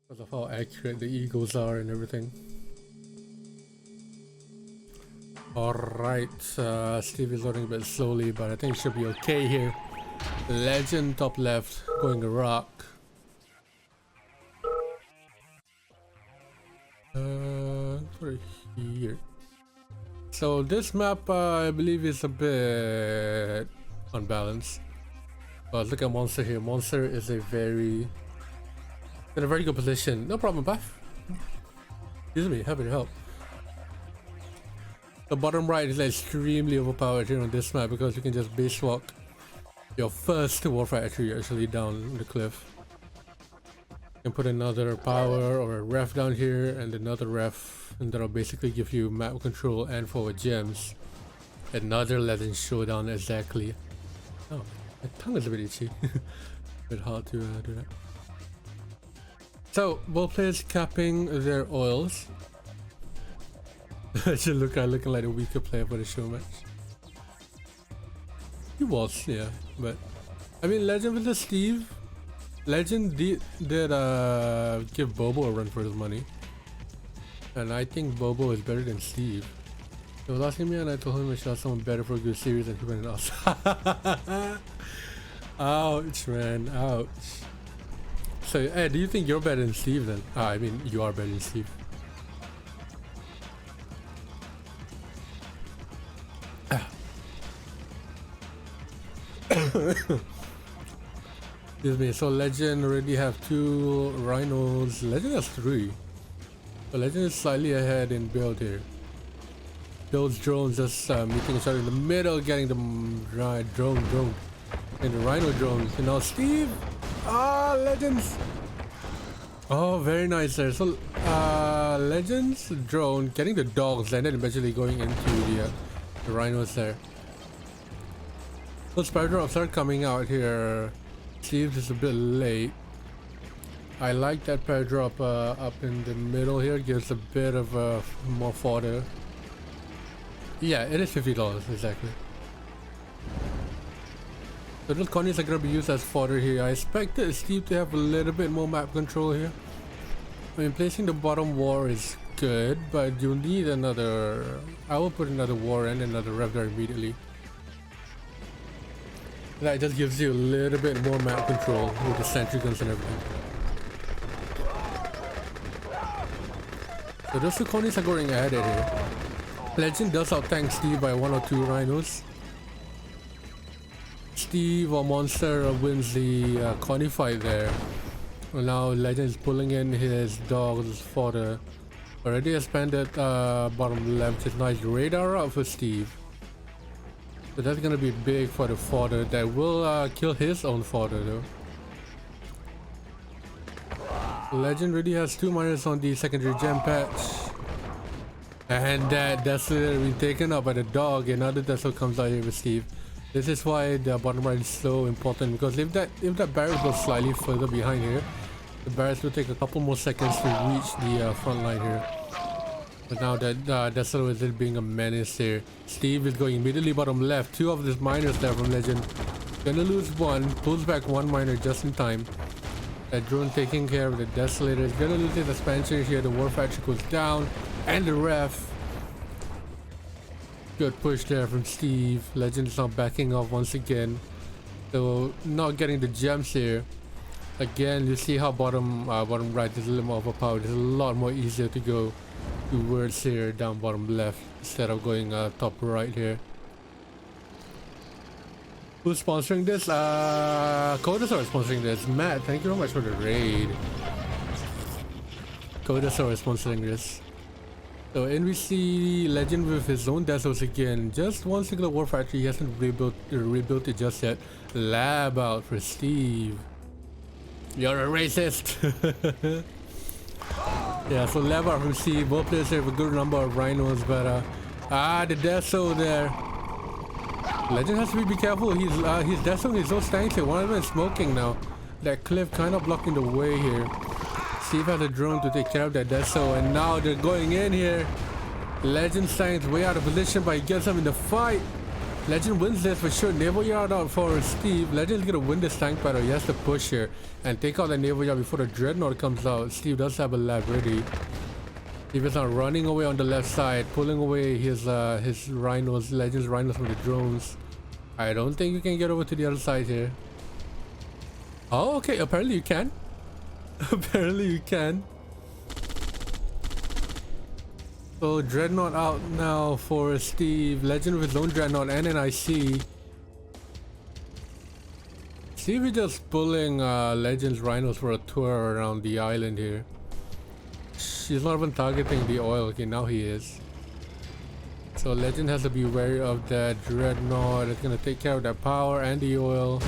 because of how accurate the eagles are and everything. Alright, Steve is loading a bit slowly, but I think it should be okay here. Legend top left, going to rock. For here. So this map, I believe, is a bit unbalanced. But look at Monster here. Monster is in a very good position. No problem, Buff. Excuse me, happy to help. The bottom right is extremely overpowered here on this map because you can just base walk your first warfare factory actually down the cliff. You can put another power or a ref down here and another ref, and that'll basically give you map control and forward gems. Another legend showdown exactly. Oh, my tongue is a bit itchy. A bit hard to do that. So both players capping their oils. I should looking like a weaker player for the show match. He was, yeah, but I mean, Legend with the Steve. Legend did give Bobo a run for his money, and I think Bobo is better than Steve. He was asking me, and I told him I should have someone better for a good series, and he went off. Ouch, man, ouch. So, hey, do you think you're better than Steve then? I mean, you are better than Steve. Excuse me. So Legend already have 2 rhinos. Legend has 3. So Legend is slightly ahead in build here. Those drones just meeting each other in the middle, getting the drone and the rhino drone. And now Steve, Legends. Oh, very nice there. So Legends drone getting the dogs and then eventually going into the rhinos there. So spider drops are coming out here. Steve is a bit late. I like that pair drop up in the middle here. Gives a bit of more fodder. Yeah, it is $50 exactly. So those conies are gonna be used as fodder here. I expected Steve to have a little bit more map control here. I mean, placing the bottom war is good, but you need another. I will put another war and another rev there immediately. That just gives you a little bit more map control with the sentry guns and everything. So those 2 conies are going ahead here. Legend does outtank Steve by 1 or 2 rhinos. Steve or Monster wins the connie fight there. Well, now Legend is pulling in his dogs fodder. Already expanded bottom left. Is nice radar out for Steve. So that's gonna be big for the fodder. That will kill his own fodder though. Legend really has 2 miners on the secondary gem patch. And that's been taken up by the dog. Another Tesla comes out here with Steve. This is why the bottom right is so important, because if that barrel goes slightly further behind here, the barrels will take a couple more seconds to reach the front line here. But now that Desero is being a menace here. Steve is going immediately bottom left. 2 of these miners there from Legend. Gonna lose 1. Pulls back 1 miner just in time. That drone taking care of the Desolator is gonna lose his expansion here. The war factory goes down. And the ref. Good push there from Steve. Legend is now backing off once again. So not getting the gems here. Again, you see how bottom right is a little more overpowered. It's a lot more easier to go towards here down bottom left instead of going top right here. Who's sponsoring this? Kodasaur is sponsoring this. Matt, thank you very much for the raid. Kodasaur is sponsoring this. So in we see Legend with his own Desos again. Just 1 single war factory. He hasn't rebuilt it just yet. Lab out for Steve. You're a racist. Yeah, so lab out from Steve. Both players have a good number of rhinos, but the Deso there. Legend has to be careful. His Deso is so stanky. One of them is smoking now. That cliff kind of blocking the way here. Steve has a drone to take care of that Deso, and now they're going in here. Legend stands way out of position, but he gets him in the fight. Legend wins this for sure. Naval Yard out for Steve. Legend's gonna win this tank battle. He has to push here and take out the Naval Yard before the Dreadnought comes out. Steve does have a lab ready. Steve is now running away on the left side, pulling away his rhinos, Legend's rhinos from the drones. I don't think you can get over to the other side here. Oh, okay. Apparently you can. Apparently you can. So Dreadnought out now for Steve. Legend with his own Dreadnought and an IC. Steve is just pulling Legend's rhinos for a tour around the island here. She's not even targeting the oil. Okay, now he is. So Legend has to be wary of that Dreadnought. It's gonna take care of that power and the oil.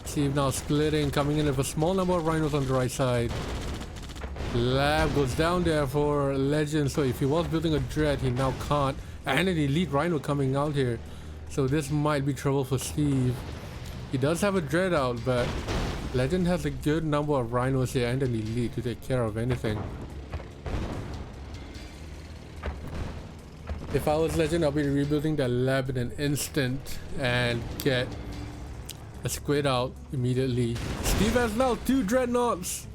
Steve now splitting, coming in with a small number of rhinos on the right side. Lab goes down there for Legend, so if he was building a Dread, he now can't. And an elite rhino coming out here, so this might be trouble for Steve. He does have a Dread out, but Legend has a good number of rhinos here and an elite to take care of anything. If I was Legend, I'll be rebuilding the lab in an instant and get a squid out immediately. Steve has now 2 Dreadnoughts.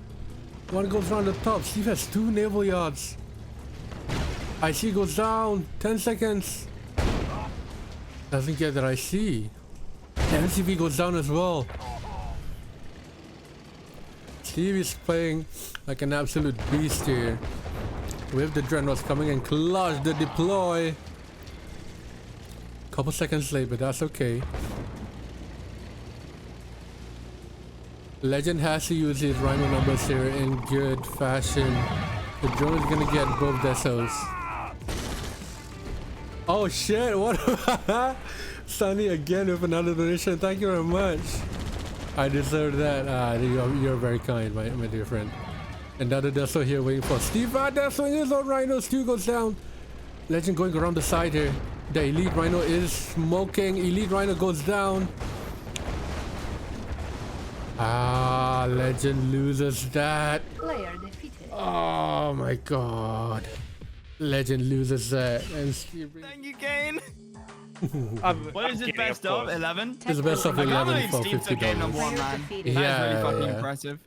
One goes around the top. Steve has 2 naval yards. IC goes down. 10 seconds. Doesn't get that IC. MCV goes down as well. Steve is playing like an absolute beast here. With the Dreadnoughts coming in clutch the deploy. Couple seconds late, but that's okay. Legend has to use his rhino numbers here in good fashion. The drone is gonna get both desos. Oh shit, what? Sunny again with another donation. Thank you very much. I deserve that. You're very kind, my dear friend. Another deso here waiting for Steve. Desoing his own rhino. Stu goes down. Legend going around the side here. The elite rhino is smoking. Elite rhino goes down. Legend loses that. Player defeated. Oh my god. Legend loses that. And thank you, Kane. What is it, best of 11? It's the best of 11 for Steve took game number $50. 1, man. Yeah, That is really fucking yeah. impressive.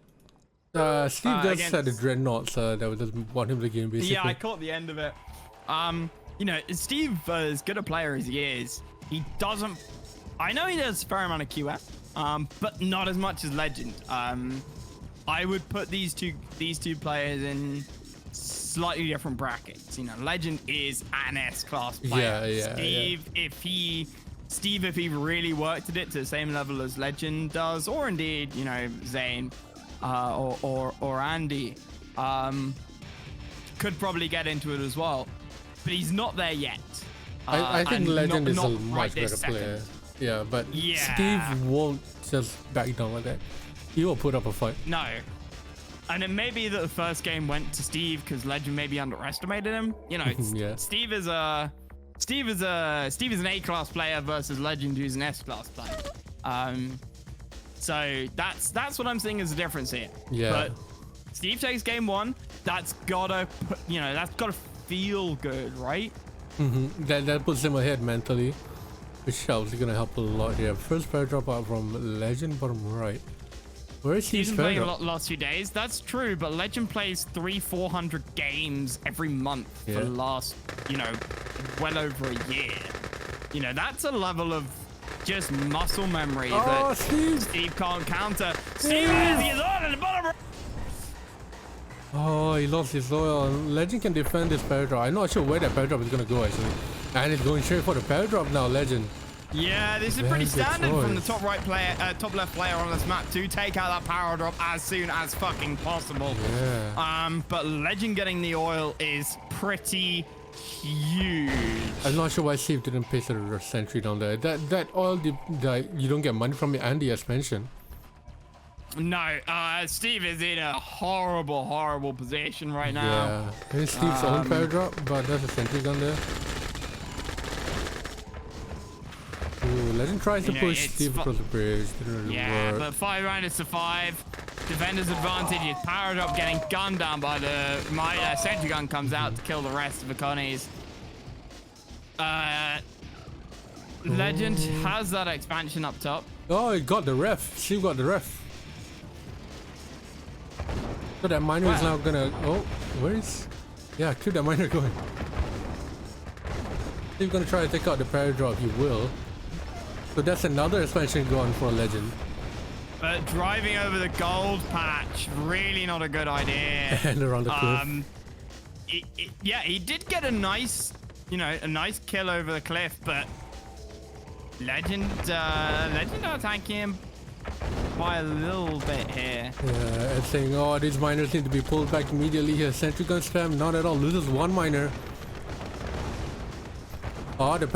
Steve does had a Dreadnought, so that would just want him to game basically. Yeah, I caught the end of it. You know, Steve, as good a player as he is, he doesn't. I know he does a fair amount of QF, but not as much as Legend. I would put these two players in slightly different brackets. You know, Legend is an S-class player. Yeah. Steve, if he really worked at it to the same level as Legend does, or indeed, you know, Zane, or Andy, could probably get into it as well. But he's not there yet. I think Legend is a much right better player. Yeah, but Yeah. Steve won't just back down like that. He will put up a fight. No. And it may be that the first game went to Steve because Legend maybe underestimated him. You know, Yeah. Steve is an A-class player versus Legend, who's an S-class player. So that's what I'm seeing as a difference here. Yeah. But Steve takes game 1. That's gotta feel good, right? That puts him ahead mentally, which helps. It's gonna help a lot here. First pair drop out from Legend, bottom right. Where is He's Steve's been playing a pair lot the last few days. That's true, but Legend plays 300-400 games every month for the last, you know, well over a year. You know, that's a level of just muscle memory that Steve can't counter. Steve is on at the bottom. Oh, he lost his oil. Legend can defend this pair drop. I'm not sure where that pair drop is gonna go actually. And it's going straight for the pair drop now, Legend. Yeah, this is Very pretty good standard from the choice. top left player on this map to take out that power drop as soon as fucking possible. Yeah. But Legend getting the oil is pretty huge. I'm not sure why Steve didn't place a sentry down there. That oil, you don't get money from it and the expansion. No, Steve is in a horrible position right now. Yeah. It's Steve's own pair drop, but there's a sentry gun there. Ooh, Legend tries to push Steve across the bridge. Didn't really work. But 5 rounders to 5. Defender's advantage. His power drop getting gunned down by my sentry gun comes out to kill the rest of the Connies. Legend has that expansion up top. Oh, he got the ref. Steve got the ref. So that miner is now gonna... Oh, where is... Yeah, keep that miner going. Steve's gonna try to take out the paradraw. He will. So that's another expansion gone for Legend. But driving over the gold patch, really not a good idea. And around the cliff. Yeah, he did get a nice, you know, a nice kill over the cliff, but Legend are attacking him by a little bit here. Yeah, and saying, oh, these miners need to be pulled back immediately here. Sentry gun spam, not at all. Loses one miner. Oh, the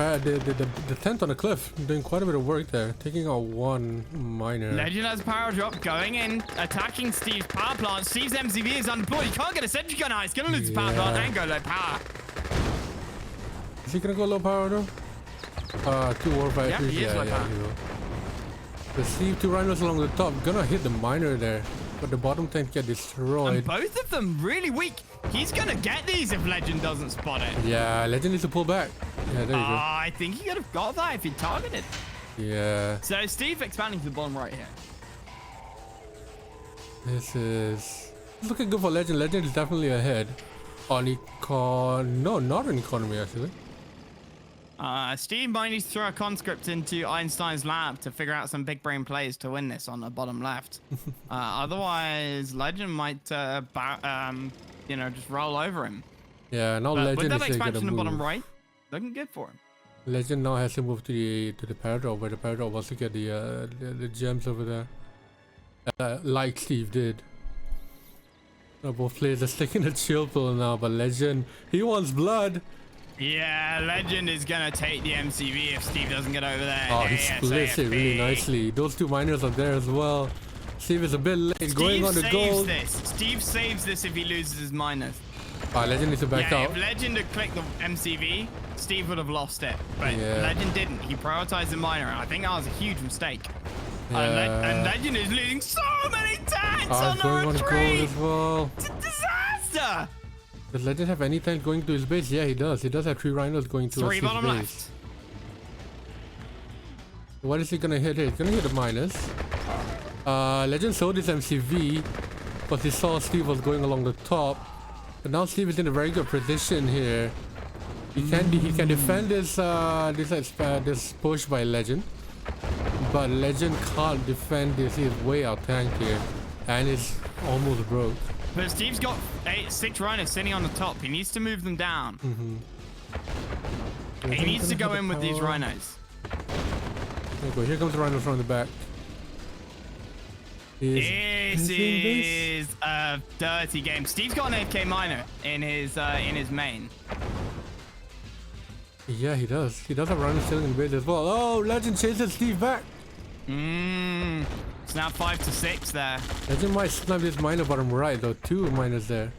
tent on the cliff, doing quite a bit of work there, taking out one miner. Legend has a power drop going in, attacking Steve's power plant. Steve's MCV is undeployed. He can't get a sentry gun out. He's gonna lose his power plant and go low power. Is he gonna go low power though? 2 war fighters. Yeah, he is low power. He will. The Steve 2 rhinos along the top, gonna hit the miner there, but the bottom tank get destroyed. And both of them really weak. He's gonna get these if Legend doesn't spot it. Yeah, Legend needs to pull back. Yeah, there you go. I think he could have got that if he targeted. Yeah. So Steve expanding to the bottom right here. This is looking good for Legend. Legend is definitely ahead on no, not on economy actually. Steve might need to throw a conscript into Einstein's lab to figure out some big brain plays to win this on the bottom left. Otherwise, Legend might, you know, just roll over him. Yeah, now Legend with that is expansion in the move. bottom right, looking good for him. Legend now has to move to the paradraw, where the paradraw wants to get the gems over there, like Steve did. Both players are sticking a chill pill now, but Legend, he wants blood. Yeah, Legend is gonna take the MCV if Steve doesn't get over there. Oh, he splits it really nicely. Those 2 miners are there as well. Steve is a bit late, Steve going on the gold. Steve saves this if he loses his miners. Legend needs to back out. If Legend had clicked the MCV, Steve would have lost it. But Legend didn't. He prioritized the miner, and I think that was a huge mistake. And Legend is losing so many tanks on the retreat. As well. It's a disaster. Does Legend have any tank going to his base? Yeah, he does. He does have 3 rhinos going to his bottom base. left. What is he gonna hit here? He's gonna hit the minus. Legend sold his MCV, but he saw Steve was going along the top. But now Steve is in a very good position here. He can defend this push by Legend, but Legend can't defend this. He's way out tanked here, and it's almost broke. But Steve's got 6 rhinos sitting on the top. He needs to move them down. He needs to go in with these rhinos. Here comes the rhinos from the back. This is a dirty game. Steve's got an AFK miner in his main. Yeah, he does. He does have rhinos sitting in the base as well. Oh, Legend chases Steve back. It's now 5 to 6 there. Legend might snipe this miner bottom right though. 2 miners there.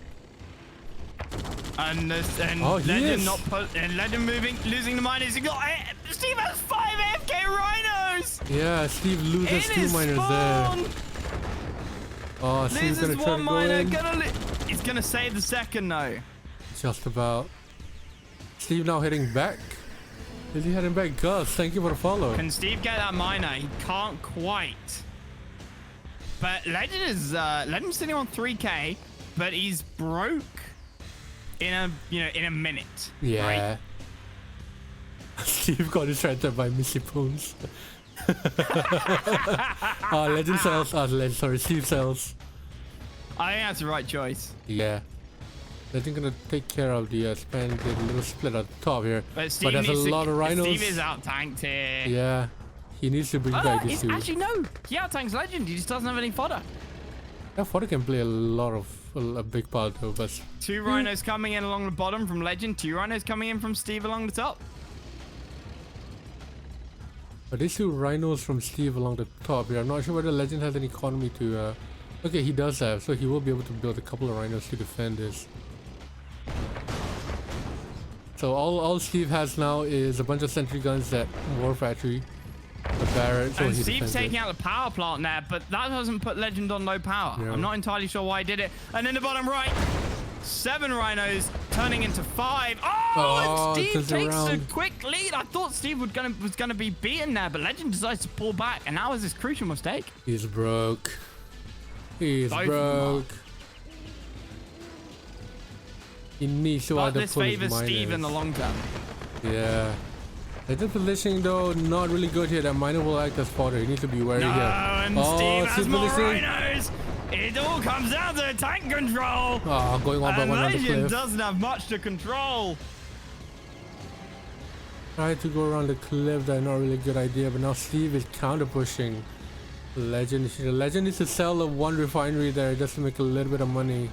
And Legend moving, losing the miners. Steve has 5 AFK rhinos. Yeah, Steve loses 2 miners there. Oh, Steve's gonna try to go in. He's gonna save the second though. Just about. Steve now heading back. Is he heading back? Gus, thank you for the follow. Can Steve get that miner? He can't quite. But Legend is Legend's sitting on 3k, but he's broke in a minute. Yeah. Right? Steve got distracted by Missy Poons. Legend sells. Steve sells. I think that's the right choice. Yeah. Legend gonna take care of the little split at the top here. But there's a lot of rhinos. Steve is out tanked here. Yeah. He needs to bring back this dude. Actually, no. He out tanks Legend. He just doesn't have any fodder. Yeah, fodder can play a big part though, but 2 rhinos coming in along the bottom from Legend. 2 rhinos coming in from Steve along the top. But these 2 rhinos from Steve along the top here, I'm not sure whether Legend has an economy to... Okay, he does have, so he will be able to build a couple of rhinos to defend this. So all Steve has now is a bunch of sentry guns at War Factory, the barracks, so and he Steve's defends taking it. out the power plant there, but that doesn't put Legend on low power. Yeah. I'm not entirely sure why he did it. And in the bottom right, 7 rhinos turning into 5. Oh, Oh, and Steve takes a around. quick lead. I thought Steve was gonna be beaten there, but Legend decides to pull back, and that was his crucial mistake. He's broke. He's Both of them broke. He needs to But either this pull his favors Steve in the miners. long term. Yeah. Legend positioning though, not really good here. That miner will act as fodder. He needs to be wary No, here. and Oh, Steve has more positioning. rhinos. It all comes down to tank control. Oh, going on by And one on the Legend cliff. doesn't have much to control. Tried to go around the cliff. That's not really a good idea. But now Steve is counter pushing. Legend needs to sell the one refinery there just to make a little bit of money.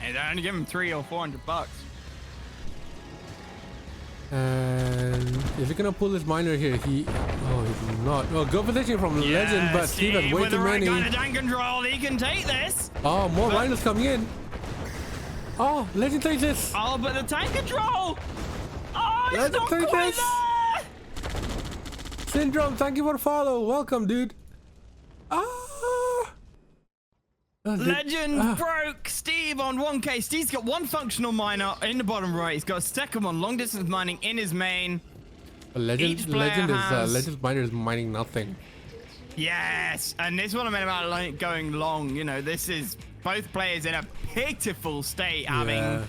And they only give him $300 or $400. And is he gonna pull his miner here? He's not. Oh, good position from Legend, but Steve has way with too the right many. kind of tank control, he can take this. Oh, more rhinos coming in. Oh, Legend takes this. Oh, but the tank control. Oh, it's Legend not takes quite this. there. Syndrome, thank you for the follow. Welcome, dude. Ah. Legend broke Steve on 1K. Steve's got one functional miner in the bottom right. He's got a second one, long distance mining in his main. Each player has- Legend's miner is mining nothing. Yes, and this one I meant about like going long. You know, this is both players in a pitiful state, having,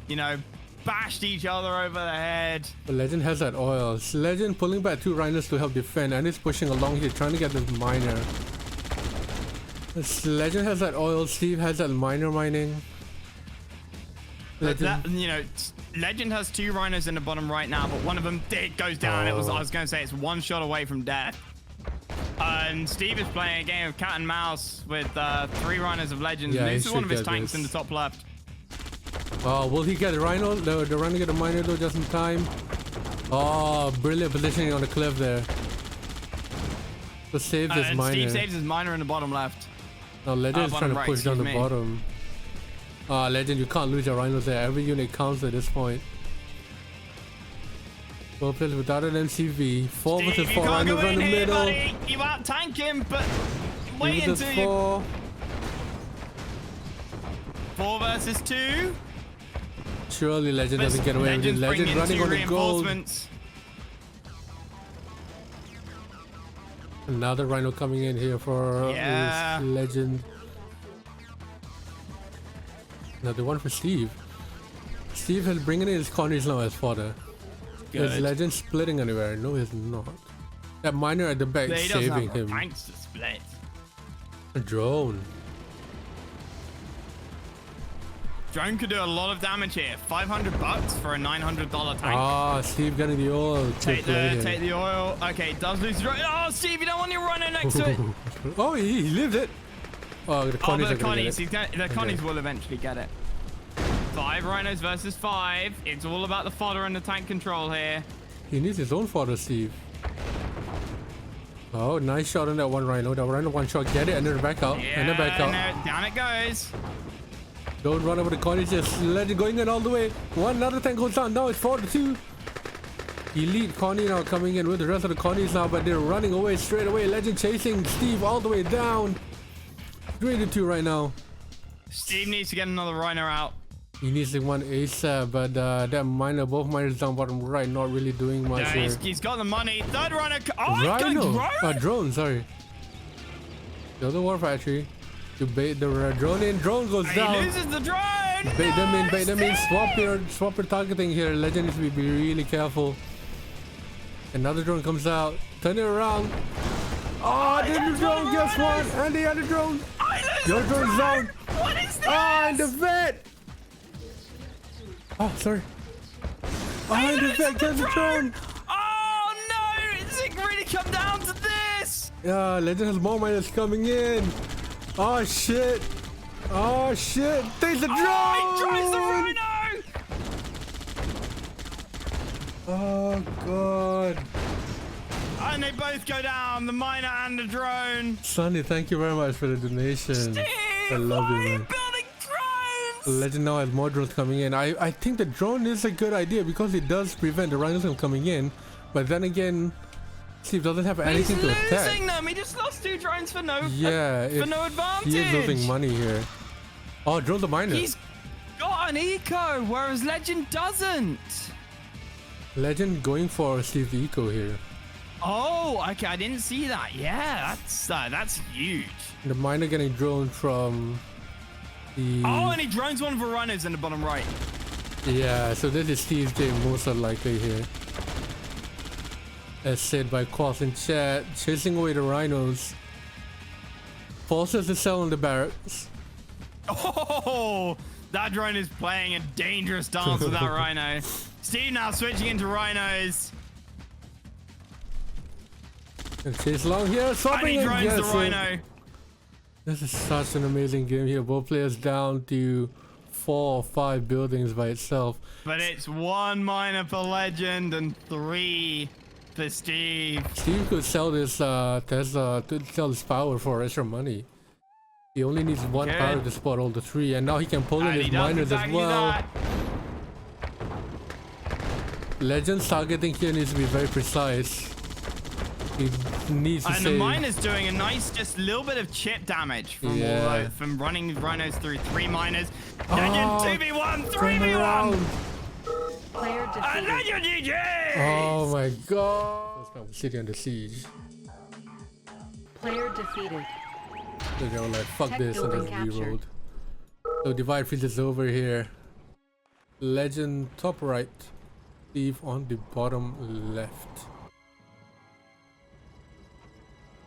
you know, bashed each other over the head. But Legend has that oil. Legend pulling back 2 rhinos to help defend, and he's pushing along here trying to get this miner. Legend has that oil. Steve has that miner mining. Legend. Legend has 2 rhinos in the bottom right now, but one of them goes down. I was going to say it's one shot away from death. And Steve is playing a game of cat and mouse with 3 rhinos of Legends. Yeah, And this he is one should of his get tanks this. in the top left. Oh, will he get a rhino? The rhino get a miner though just in time. Oh, brilliant positioning on the cliff there. To save this And miner. Steve saves his miner in the bottom left. Now Legend is trying bottom to right, push down the excuse me. bottom. Legend, you can't lose your rhinos there. Every unit counts at this point. Both players without an MCV. 4 Steve, versus you 4 can't rhinos go in in the here, middle. buddy. You out tank him, but wait 3 versus until you 4. 4 versus 2. Surely Legend doesn't get away with it. Legend's Legend bringing running 2 on the gold. reinforcements. Another rhino coming in here for Yeah. Legend. Another one for Steve. Steve is bringing in his corners now as fodder. Is Good. Legend splitting anywhere? No, he's not. That miner at the back He doesn't saving have him. tanks to split. A drone. Drone could do a lot of damage here. $500 for a $900 tank. Steve getting the oil. Take the oil. Okay, does lose drone. Oh, Steve, you don't want your runner next to it. Oh, he lived it. Oh, the Oh, Connies but are the gonna Connies, get it. the Connies will eventually get it. 5 rhinos versus 5. It's all about the fodder and the tank control here. He needs his own fodder, Steve. Oh, nice shot on that one rhino. That rhino one shot, get it, and then back out, and then back out. No, down it goes. Don't run over the Connies, just let it going in all the way. Another tank goes down. Now it's 4-2. Elite Connie now coming in with the rest of the Connies now, but they're running away straight away. Legend chasing Steve all the way down. 3-2 right now. Steve needs to get another rhino out. He needs the one ASAP, but that miner, both miners down bottom right, not really doing much No, here. he's got the money. Third rhino. Oh, he's going drone. Drone, sorry. The other war factory. You bait the drone in, drone goes He down. loses the drone. Bait them in, No, bait them in. Steve! Swap your targeting here. Legend needs to be really careful. Another drone comes out. Turn it around. Oh, the drone gets one. And the other drone. Your drone's down. What is this? And the vet. Oh, sorry. And the vet gets the drone. Oh no! Is it really come down to this? Yeah, Legend has more miners coming in. Oh shit. Oh shit. There's the drone. Oh, he drives the rhino. Oh god. And they both go down, the miner and the drone. Sonny, thank you very much for the donation. Steve, I love why you, are you man. building drones? Legend now has more drones coming in. I think the drone is a good idea because it does prevent the rhinos from coming in. But then again, Steve doesn't have anything He's to losing attack. them. He just lost 2 drones for no Yeah, for no advantage. he is losing money here. Oh, drone the miner. He's got got an eco, whereas Legend doesn't. Legend going for Steve the Eco here. Oh, okay, I didn't see that. Yeah, that's huge. The miner getting droned from the... Oh, and he drones one of the rhinos in the bottom right. Yeah, so this is Steve's game most unlikely here. As said by Quas in chat, chasing away the rhinos. Forces to sell in the barracks. Oh, that drone is playing a dangerous dance with that rhino. Steve now switching into rhinos. And chase along here, And swapping he drones the it. rhino. This is such an amazing game here. Both players down to 4 or 5 buildings by itself. But it's 1 miner per Legend and 3 for Steve. Steve could sell this Tesla to sell his power for extra money. He only needs 1 Good. power to spot all the 3, and now he can pull in And his he does miners exactly as well. that. Legends targeting here needs to be very precise. He needs to And save. the miner's doing a nice, just little bit of chip damage from from running rhinos through 3 miners. Legend 2v1, 3v1. Player And defeated. Legend GG. Oh my god! First time city under siege. Player defeated. So they were like, fuck Tech this, and building then captured. rerolled. So divide field is over here. Legend top right. Steve on the bottom left.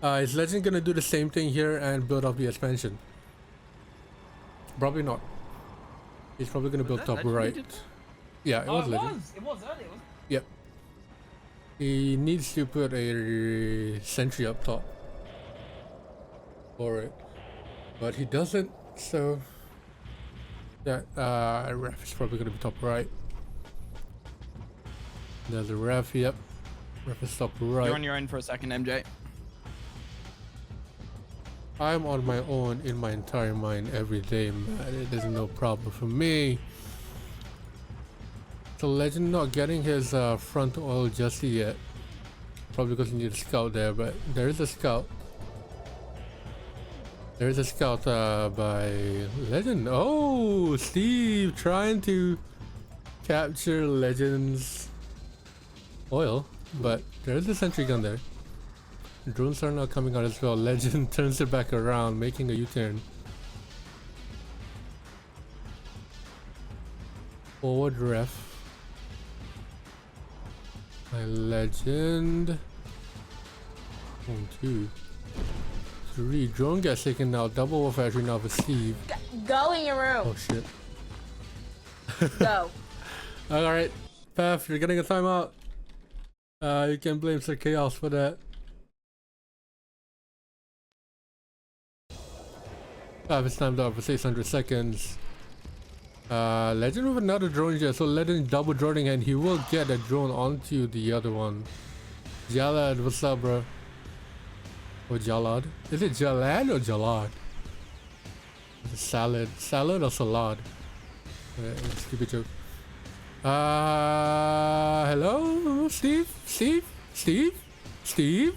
Is Legend gonna do the same thing here and build up the expansion? Probably not. He's probably gonna build that top Legend right. did? Yeah, it was Legend. It was earlier. Yep. He needs to put a sentry up top for it, but he doesn't. So that ref is probably gonna be top right. There's a ref. Yep, ref is top right. You're on your own for a second, MJ. I'm on my own in my entire mind every day, man. It is no problem for me. So Legend not getting his front oil just yet. Probably because he needs a scout there, but there is a scout. There is a scout by Legend. Oh, Steve trying to capture Legend's oil, but there is a sentry gun there. Drones are now coming out as well. Legend turns it back around, making a U-turn. Forward ref. My Legend. 1, 2, 3. Drone gets taken out. Double war factory now for Steve. Go in your room. Oh shit. Go. Alright. Path, you're getting a timeout. You can blame Sir Chaos for that. It's timed out for 600 seconds. Legend with another drone here, so Legend double droning and he will get a drone onto the other one. Jalad, what's up, bro? Or Jalad? Is it Jalad or Jalad? Is it salad? Salad or salad? Stupid joke. Hello? Steve? Steve? Steve? Steve?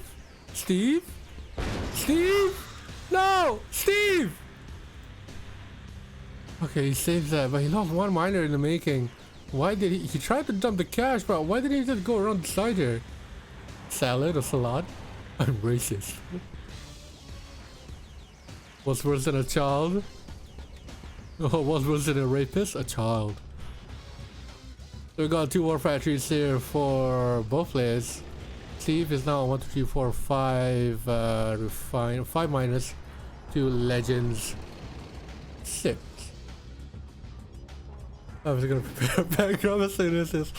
Steve? Steve? No! Steve! Okay, he saves that, but he lost 1 miner in the making. Why did he tried to dump the cash, but why didn't he just go around the side here? Salad or salad? I'm racist. What's worse than a child? Oh, what's worse than a rapist? A child. So we got 2 war factories here for both players. Steve is now 1, 2, 3, 4, 5 refine 5 minus 2 legends 6. I was gonna prepare a background as soon as this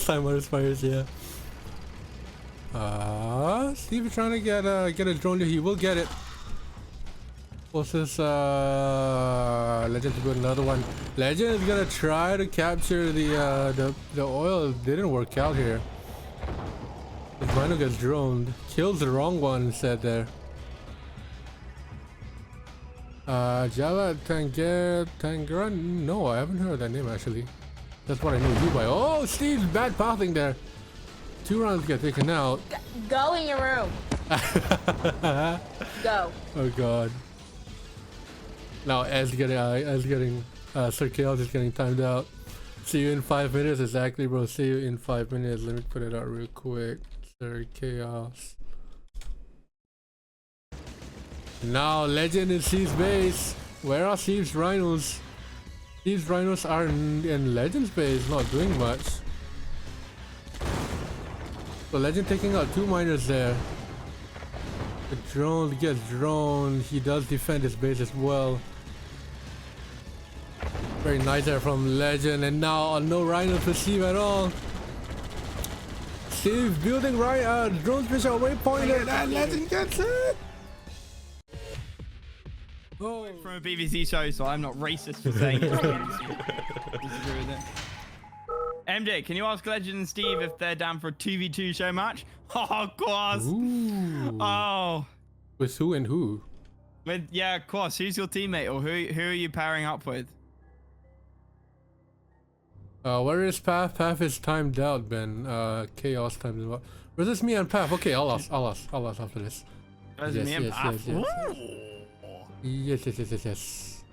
timer expires, yeah. Steve is trying to get a drone here. He will get it. What's this Legend to build another one. Legend is gonna try to capture the oil. It didn't work out here. The rhino gets droned. Kills the wrong one instead there. Jala Tangaran? No, I haven't heard that name actually. That's what I know you by. Oh, Steve's bad pathing there. 2 rounds get taken out. Go in your room. Go. Oh god. Now as getting Sir Chaos is getting timed out. See you in 5 minutes. Exactly, bro. See you in 5 minutes. Let me put it out real quick. Sir Chaos. Now, Legend in Steve's base. Where are Steve's Rhinos? Steve's Rhinos are in Legend's base, not doing much. So Legend taking out 2 miners there. The drone gets drone. He does defend his base as well. Very nice there from Legend, and now no Rhino for Steve at all. Steve building drone special waypoint, and Legend gets it. Oh. From a BBC show, so I'm not racist for saying it. Disagree with it. MJ, can you ask Legend and Steve if they're down for a 2v2 show match? Oh, of course. Ooh. Oh. With who and who? Yeah, of course. Who's your teammate, or who are you pairing up with? Where is Path? Path is timed out, Ben. Chaos timed out. Where's this me and Path? Okay, I'll ask after this. Yes, me and Path. Yes.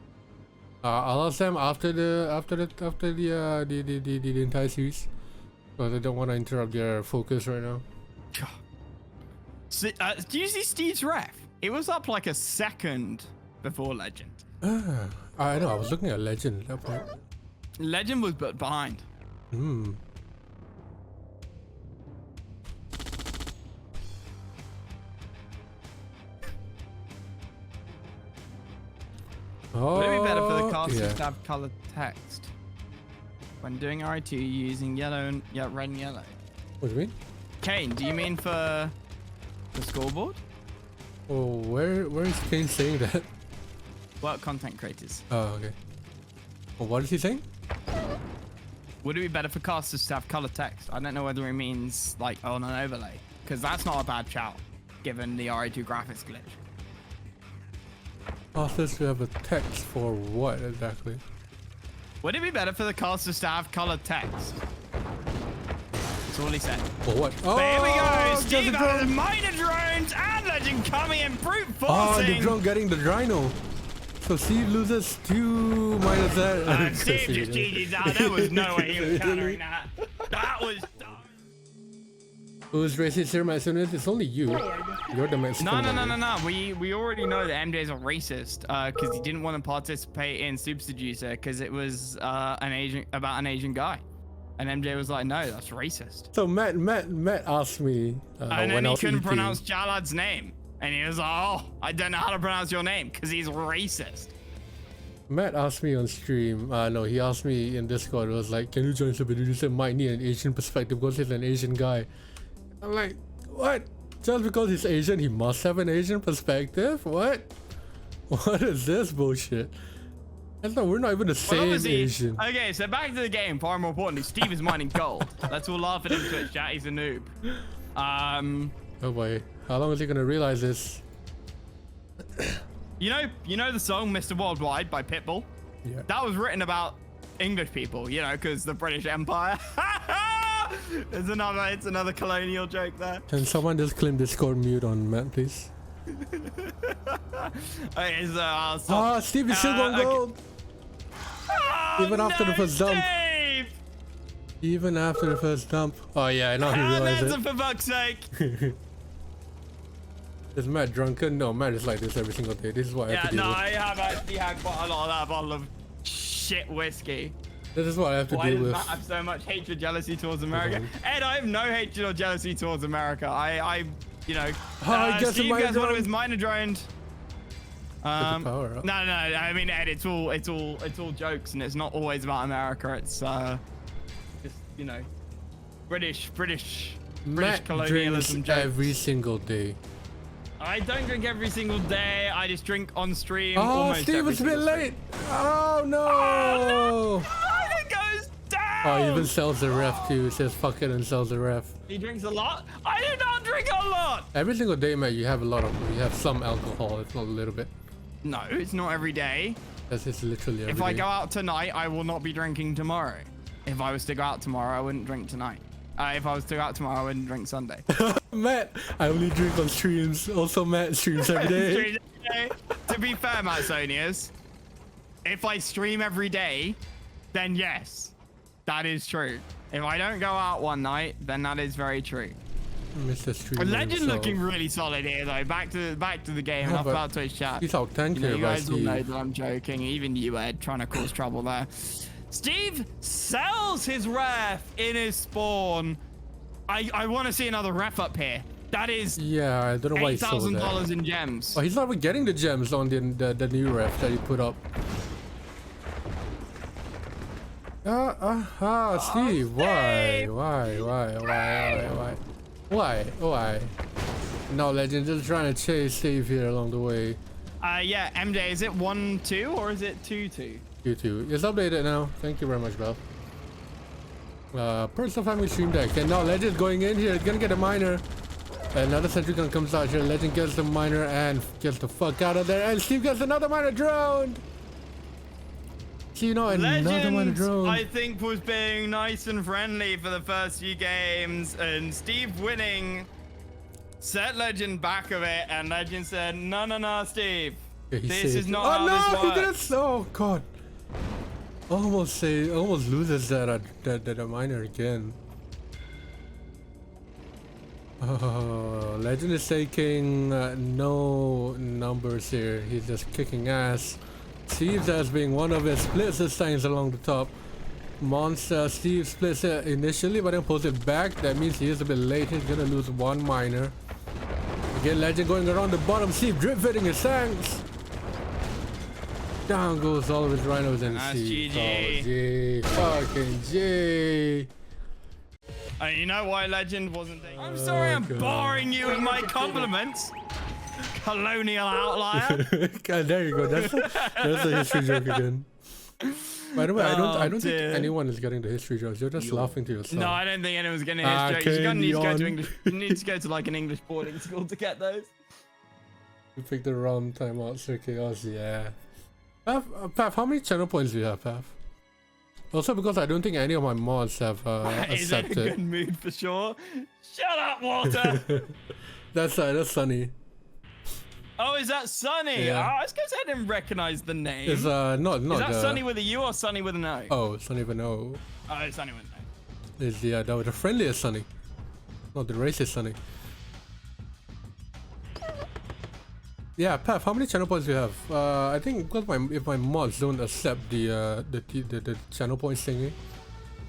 I'll ask them after the entire series, because I don't want to interrupt their focus right now. So, do you see Steve's ref? It was up like a second before Legend. I know. I was looking at Legend at that point. Legend was behind. Hmm. Would it be better for the casters yeah. to have colored text when doing RA2 using yellow and red and yellow? What do you mean? Kane, do you mean for the scoreboard? Oh, where is Kane saying that? What content creators? Oh, okay. Well, what is he saying? Would it be better for casters to have colored text? I don't know whether it means like on an overlay, because that's not a bad shout given the RA2 graphics glitch. Casters to have a text for what exactly? Would it be better for the casters to have colored text? That's all he said. For what? But here we go. Oh, Steve has minor drones and Legend coming in brute forcing. Oh, the drone getting the Rhino. So Steve loses 2 minus that. Steve just GG's out. There was no way he was countering that. That was dumb. Who's racist here, my son? It's only you. You're the Mexican. No. We already know that MJ's a racist because he didn't want to participate in Super Seducer because it was about an Asian guy, and MJ was like, no, that's racist. So Matt asked me and when then I he was couldn't eating. pronounce Jalad's name, and he was like, oh, I don't know how to pronounce your name because he's racist. Matt asked me on stream. No, he asked me in Discord. It was like, can you join Super Seducer? Might need an Asian perspective because he's an Asian guy. I'm like, what? Just because he's Asian, he must have an Asian perspective? What? What is this bullshit? And no, we're not even the same Asian. Okay, so back to the game. Far more importantly, Steve is mining gold. Let's all laugh at him Twitch chat. He's a noob. Oh boy, how long is he gonna realize this? You know the song "Mr. Worldwide" by Pitbull? Yeah. That was written about English people, you know, because the British Empire. It's another colonial joke there. Can someone just claim Discord mute on Matt, please? Okay, so I'll stop. Steve is still going gold. Oh, Even after the first dump. Steve! Even after the first dump. Oh yeah, I know he realized That's it. for fuck's sake. Is Matt drunken? No, Matt is like this every single day. This is what I have to deal with. I have actually had quite a lot of that bottle of shit whiskey. This is what I have to Why deal does with. Matt have so much hatred, jealousy towards America? Ed, I have no hatred or jealousy towards America. Steve gets one of his minor drones. Power up. No. I mean, Ed, it's all jokes, and it's not always about America. It's just British Matt colonialism drinks jokes. every single day. I don't drink every single day. I just drink on stream. Oh, almost Steve every is a bit single late. Oh no! Oh, no! It goes down. Oh, he even sells the ref too. He says fuck it and sells the ref. He drinks a lot. I do not drink a lot. Every single day, Matt, you have some alcohol. It's not a little bit. No, it's not every day. That's just literally every If day. I go out tonight, I will not be drinking tomorrow. If I was to go out tomorrow, I wouldn't drink tonight. If I was to go out tomorrow, I wouldn't drink Sunday. Matt, I only drink on streams. Also, Matt streams every day. To be fair, Matt Sonius, if I stream every day, then yes, that is true. If I don't go out one night, then that is very true. Mr. Streamer Legend himself. looking really solid here though. Back to the game. Yeah, Enough but about Twitch chat. He's out tank You know, here you by guys will know Steve. that I'm joking. Even you, Ed, trying to cause trouble there. Steve sells his ref in his spawn. I want to see another ref up here. That is Yeah, I don't know why he sold that. $8,000 in gems. Oh, he's not even getting the gems on the new ref that he put up. Steve, why? No, Legend, just trying to chase Steve here along the way. Yeah, MJ, is it 1-2 or is it 2-2? You too. It's updated now. Thank you very much, Bell. Personal family stream deck. And now Legend going in here. Gonna get a miner. Another sentry gun comes out here. Legend gets the miner and gets the fuck out of there. And Steve gets another miner droned. So, you know, another miner drone. I think was being nice and friendly for the first few games, and Steve winning set Legend back of it, and Legend said, no, Steve. Yeah, this is not oh, how no, this he works. didn't. Oh god. Almost loses that miner again. Oh, Legend is taking no numbers here. He's just kicking ass. Steve's as being one of his splits his times along the top. Monster Steve splits it initially, but then pulls it back. That means he is a bit late. He's gonna lose one miner. Again, Legend going around the bottom. Steve drip fitting his tanks. Down goes all of his rhinos and That's Steve. GG. Oh, G. Fucking G. You know why Legend wasn't taking... I'm sorry I'm God. boring you with my compliments. Colonial outlier. God, there you go. That's a history joke again. By the way, I don't think anyone is getting the history jokes. You're just laughing to yourself. No, I don't think anyone's getting a history. You're gonna need to go to English. You need to go to like an English boarding school to get those. You picked the wrong timeout, Sir Chaos. Yeah. Pav, how many channel points do you have, Pav? Also, because I don't think any of my mods have Is in a accepted. good mood for sure. Shut up, Walter. That's Sunny. Oh, is that Sunny? Yeah. Oh, I was gonna say I didn't recognize the name. It's not Is that Sunny with a U or Sunny with an O? Oh, Sunny with no. Oh, it's Sunny with an O. It's the friendliest Sunny, not the racist Sunny. Yeah, Pav, how many channel points do you have? I think because if my mods don't accept the channel points thingy,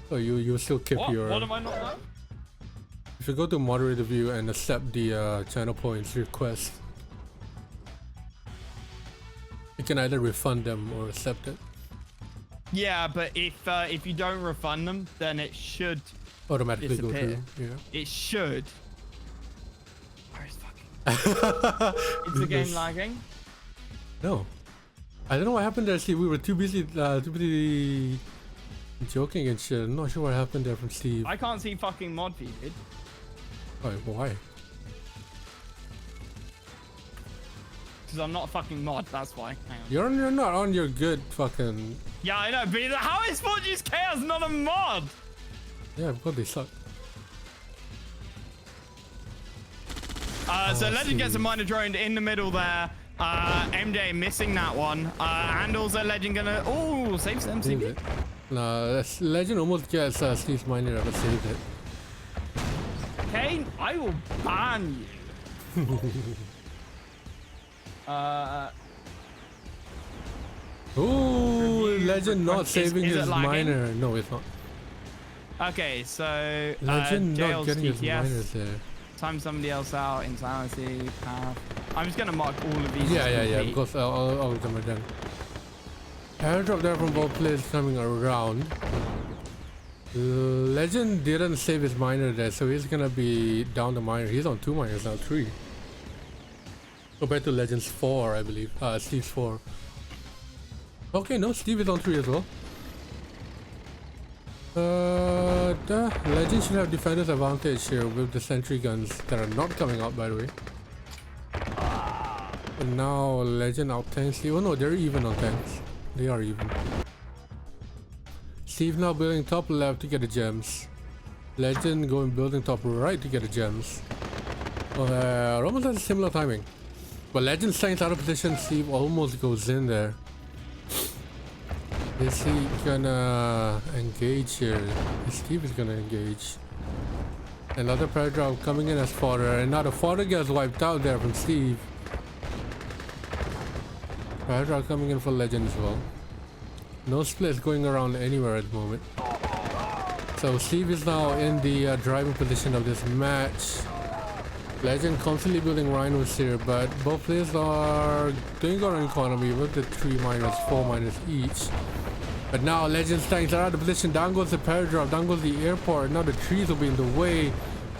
so you still keep your. What am I not done? If you go to moderator view and accept the channel points request, you can either refund them or accept it. Yeah, but if you don't refund them, then it should Automatically go disappear. through. Yeah. It should. Where is fucking? Is the game lagging? No. I don't know what happened there. See, we were too busy joking and shit. I'm not sure what happened there from Steve. I can't see fucking mod view, dude. Why? Because I'm not a fucking mod, that's why. Hang on. You're not on your good fucking. Yeah, I know, but how is Fortune's Chaos not a mod? Yeah, because they suck. So Legend gets a miner droned in the middle there. MJ missing that one. And also Legend gonna... Oh, saves the Save MCB. it. Nah, Legend almost gets Steve's miner ever saved it. Kane, I will ban you. Ooh, Legend not saving is it his lagging? miner. No, it's not. Okay, so Legend not Jail's getting his TTF. miners there. Time somebody else out. Insanity, path. I'm just gonna mark all of these. Yeah, as complete. because all of them are done. Airdrop there from both players coming around. Legend didn't save his miner there, so he's gonna be down the miner. He's on 2 miners now, 3. Compared to Legend's 4, I believe. Steve's 4. Okay, no, Steve is on 3 as well. The Legend should have defender's advantage here with the sentry guns that are not coming out, by the way. And now Legend out tanks. Oh no, they're even on tanks. They are even. Steve now building top left to get the gems. Legend going building top right to get the gems. Almost has similar timing. But Legend stands out of position. Steve almost goes in there. Is he gonna engage here? Steve is gonna engage. Another paragraph coming in as fodder, and now the fodder gets wiped out there from Steve. Paragraph coming in for Legend as well. No splits going around anywhere at the moment. So Steve is now in the driving position of this match. Legend constantly building rhinos here, but both players are doing our economy with the 3 miners, 4 miners each. But now Legend's tanks are out of position. Down goes the paradrap, down goes the airport. Now the trees will be in the way.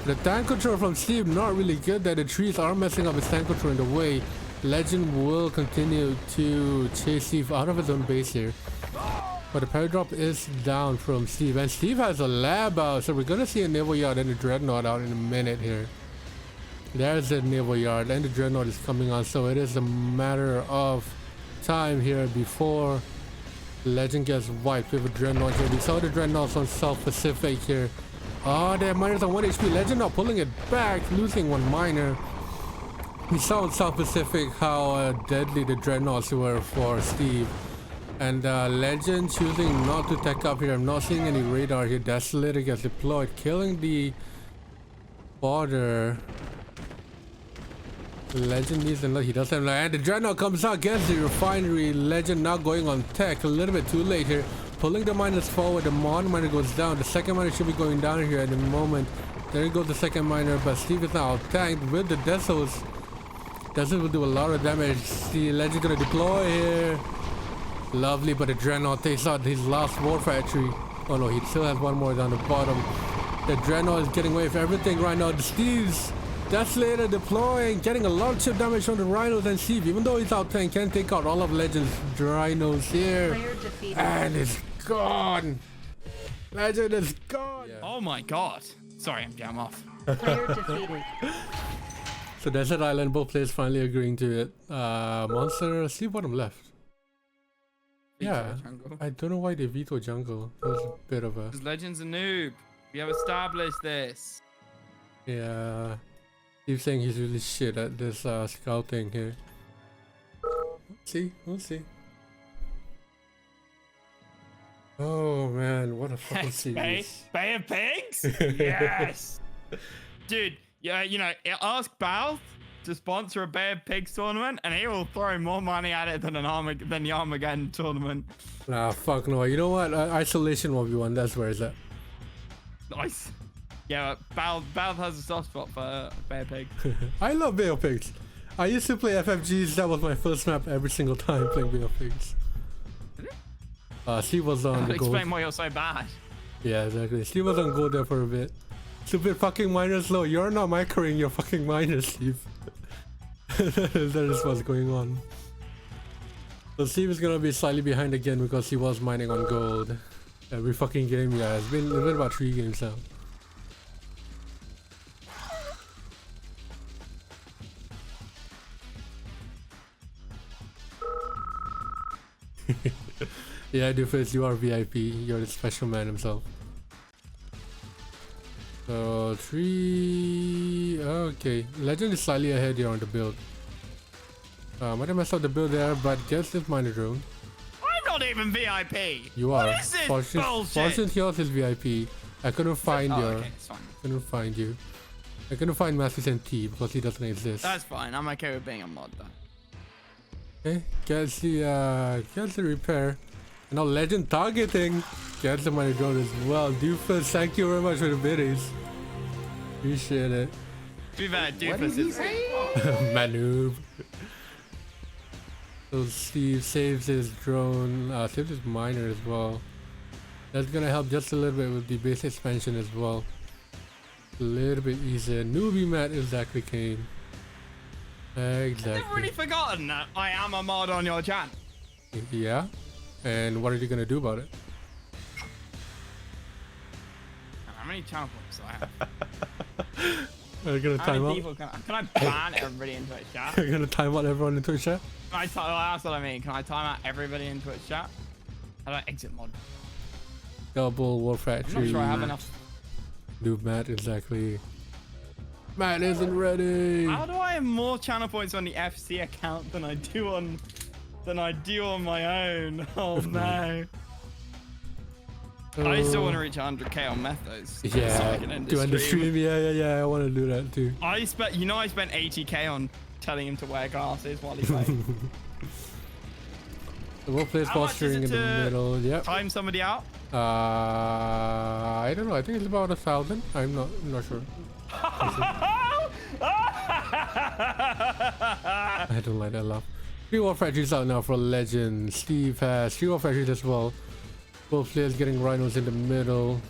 The tank control from Steve not really good there. The trees are messing up his tank control in the way. Legend will continue to chase Steve out of his own base here. But the paradrap is down from Steve. And Steve has a lab out, so we're gonna see a naval yard and a dreadnought out in a minute here. There's the naval yard and the dreadnought is coming on, so it is a matter of time here before Legend gets wiped with a dreadnought here. We saw the dreadnoughts on South Pacific here. Oh, their miners on 1 HP. Legend now pulling it back, losing 1 miner. We saw on South Pacific how deadly the dreadnoughts were for Steve. And Legend choosing not to tech up here. I'm not seeing any radar here. Desolator gets deployed, killing the border. Legend needs another. He doesn't have, and the dreadnought comes out, gets the refinery. Legend now going on tech, a little bit too late here, pulling the miners forward. The one miner goes down. The second miner should be going down here at the moment. There goes the second miner, but Steve is now tanked with the Desos. Desos will do a lot of damage. See, Legend gonna deploy here. Lovely, but the dreadnought takes out his last war factory. Oh no, he still has 1 more down the bottom. The dreadnought is getting away from everything right now. The Steve's Desolator deploying, getting a lot of chip damage from the rhinos, and Steve, even though he's out tank, can take out all of Legend's rhinos here. And it's gone. Legend is gone. Yeah. Oh my god. Sorry, I'm off. Player defeated. So Desert Island, both players finally agreeing to it. Monster, Steve bottom left. Yeah, Jungle. I don't know why they veto jungle. That was a bit of a... Because Legend's a noob. We have established this. Yeah. Steve's saying he's really shit at this scouting here. We'll see. Oh man, what a fucking series. Bay of Pigs? Yes! Dude, yeah, you know, ask Balth to sponsor a Bay of Pigs tournament and he will throw more money at it than the Armageddon tournament. Nah, fuck no. You know what? Isolation 1v1, that's where it's at. Nice. Yeah, Balth has a soft spot for Bay of Pigs. I love Bay of Pigs. I used to play FFGs. That was my first map every single time playing Bay of Pigs. Steve was on the gold. Explain why you're so bad. Yeah, exactly. Steve was on gold there for a bit. Stupid fucking miners low. You're not microing your fucking miners, Steve. That is what's going on. So Steve is gonna be slightly behind again because he was mining on gold. Every fucking game, yeah. It's been about 3 games now. Yeah, Doofus, you are VIP. You're the special man himself. So 3... Okay, Legend is slightly ahead here on the build. Might have messed up the build there, but gets this miner drone. I'm not even VIP. You are. What is this bullshit? Fortune Chaos is VIP. I couldn't find your... Okay, it's fine. Couldn't find you. I couldn't find Master T because he doesn't exist. That's fine. I'm okay with being a mod though. Okay, gets the repair. And now Legend targeting. Gets the miner drone as well. Doofus, thank you very much for the biddies. Appreciate it. To be fair, Doofus is... Manoob. So Steve saves his drone, saves his miner as well. That's gonna help just a little bit with the base expansion as well. A little bit easier. Newbie Matt is exactly Kane. Exactly. I've already forgotten that I am a mod on your channel. Yeah? And what are you gonna do about it? How many channel points do I have? Are you gonna time out? Can I ban everybody in Twitch chat? Are you gonna time out everyone in Twitch chat? That's what I mean. Can I time out everybody in Twitch chat? How do I exit mod? Double War I'm Factory. not sure I have enough. Noob Matt, exactly. Matt isn't ready. How do I have more channel points on the FC account than I do on my own? Oh no. I still want to reach 100k on Methos. Yeah, so I can end to end the stream. Yeah. I want to do that too. I spent 80k on telling him to wear glasses while he played. So we'll play fostering in the middle. Yep. Time somebody out. I don't know. I think it's about 1,000. I'm not sure. I don't like that laugh. 3 war factories out now for Legend. Steve has 3 war factories as well. Both players getting rhinos in the middle.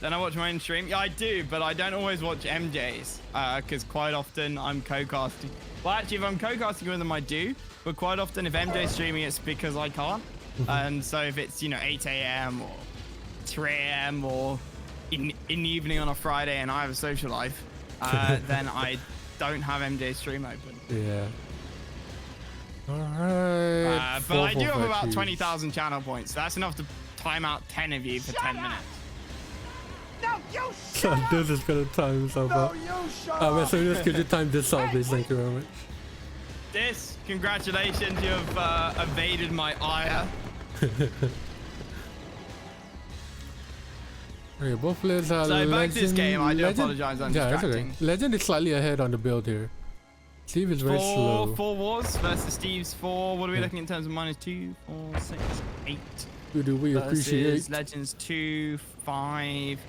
Then I watch my own stream. Yeah, I do, but I don't always watch MJ's because quite often I'm co-casting. Well, actually, if I'm co-casting with them, I do. But quite often, if MJ's streaming, it's because I can't. And so if it's 8 a.m. or 3 a.m. or in the evening on a Friday and I have a social life, then I don't have MJ's stream open. Yeah. Alright. But I do have about 20,000 channel points. So that's enough to time out 10 of you for 10 minutes. No, you shut up! This is gonna time himself up. You shut up! So just give you time to solve this. Thank you very much. Congratulations, you have evaded my ire. Okay, both players are So back to this game, I do Legend, apologize, I'm yeah, distracting. it's okay. Legend is slightly ahead on the build here. Steve is very slow. 4 wars versus Steve's 4. What are we looking in terms of -2, 4, 6, 8? Who do we appreciate? Versus Legends 2, 5,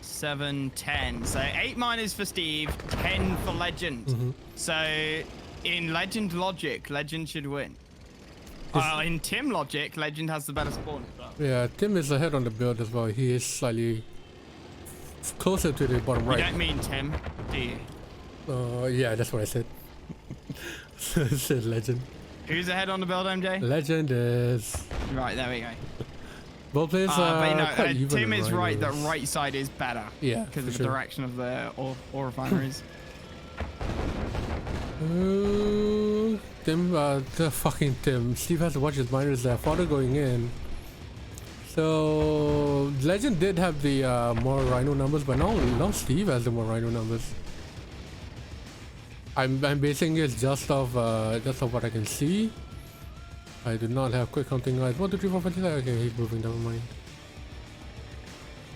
7, 10. So 8 miners for Steve, 10 for Legend. So in Legend logic, Legend should win. In Tim logic, Legend has the better spawn as well. Yeah, Tim is ahead on the build as well. He is slightly closer to the bottom right. You don't mean Tim, do you? Yeah, that's what I said. I said Legend. Who's ahead on the build, MJ? Legend is... Right, there we go. Both players are quite even. Tim is right, the rhinos. right side is better. Yeah, because for of the sure. direction of the ore refineries. Tim, the fucking Tim. Steve has to watch his miners there. Father going in. So Legend did have the more rhino numbers, but now Steve has the more rhino numbers. I'm basing it just off what I can see. I do not have quick counting eyes. 1, 2, 3, 4, 5, 6. Okay, he's moving. Never mind.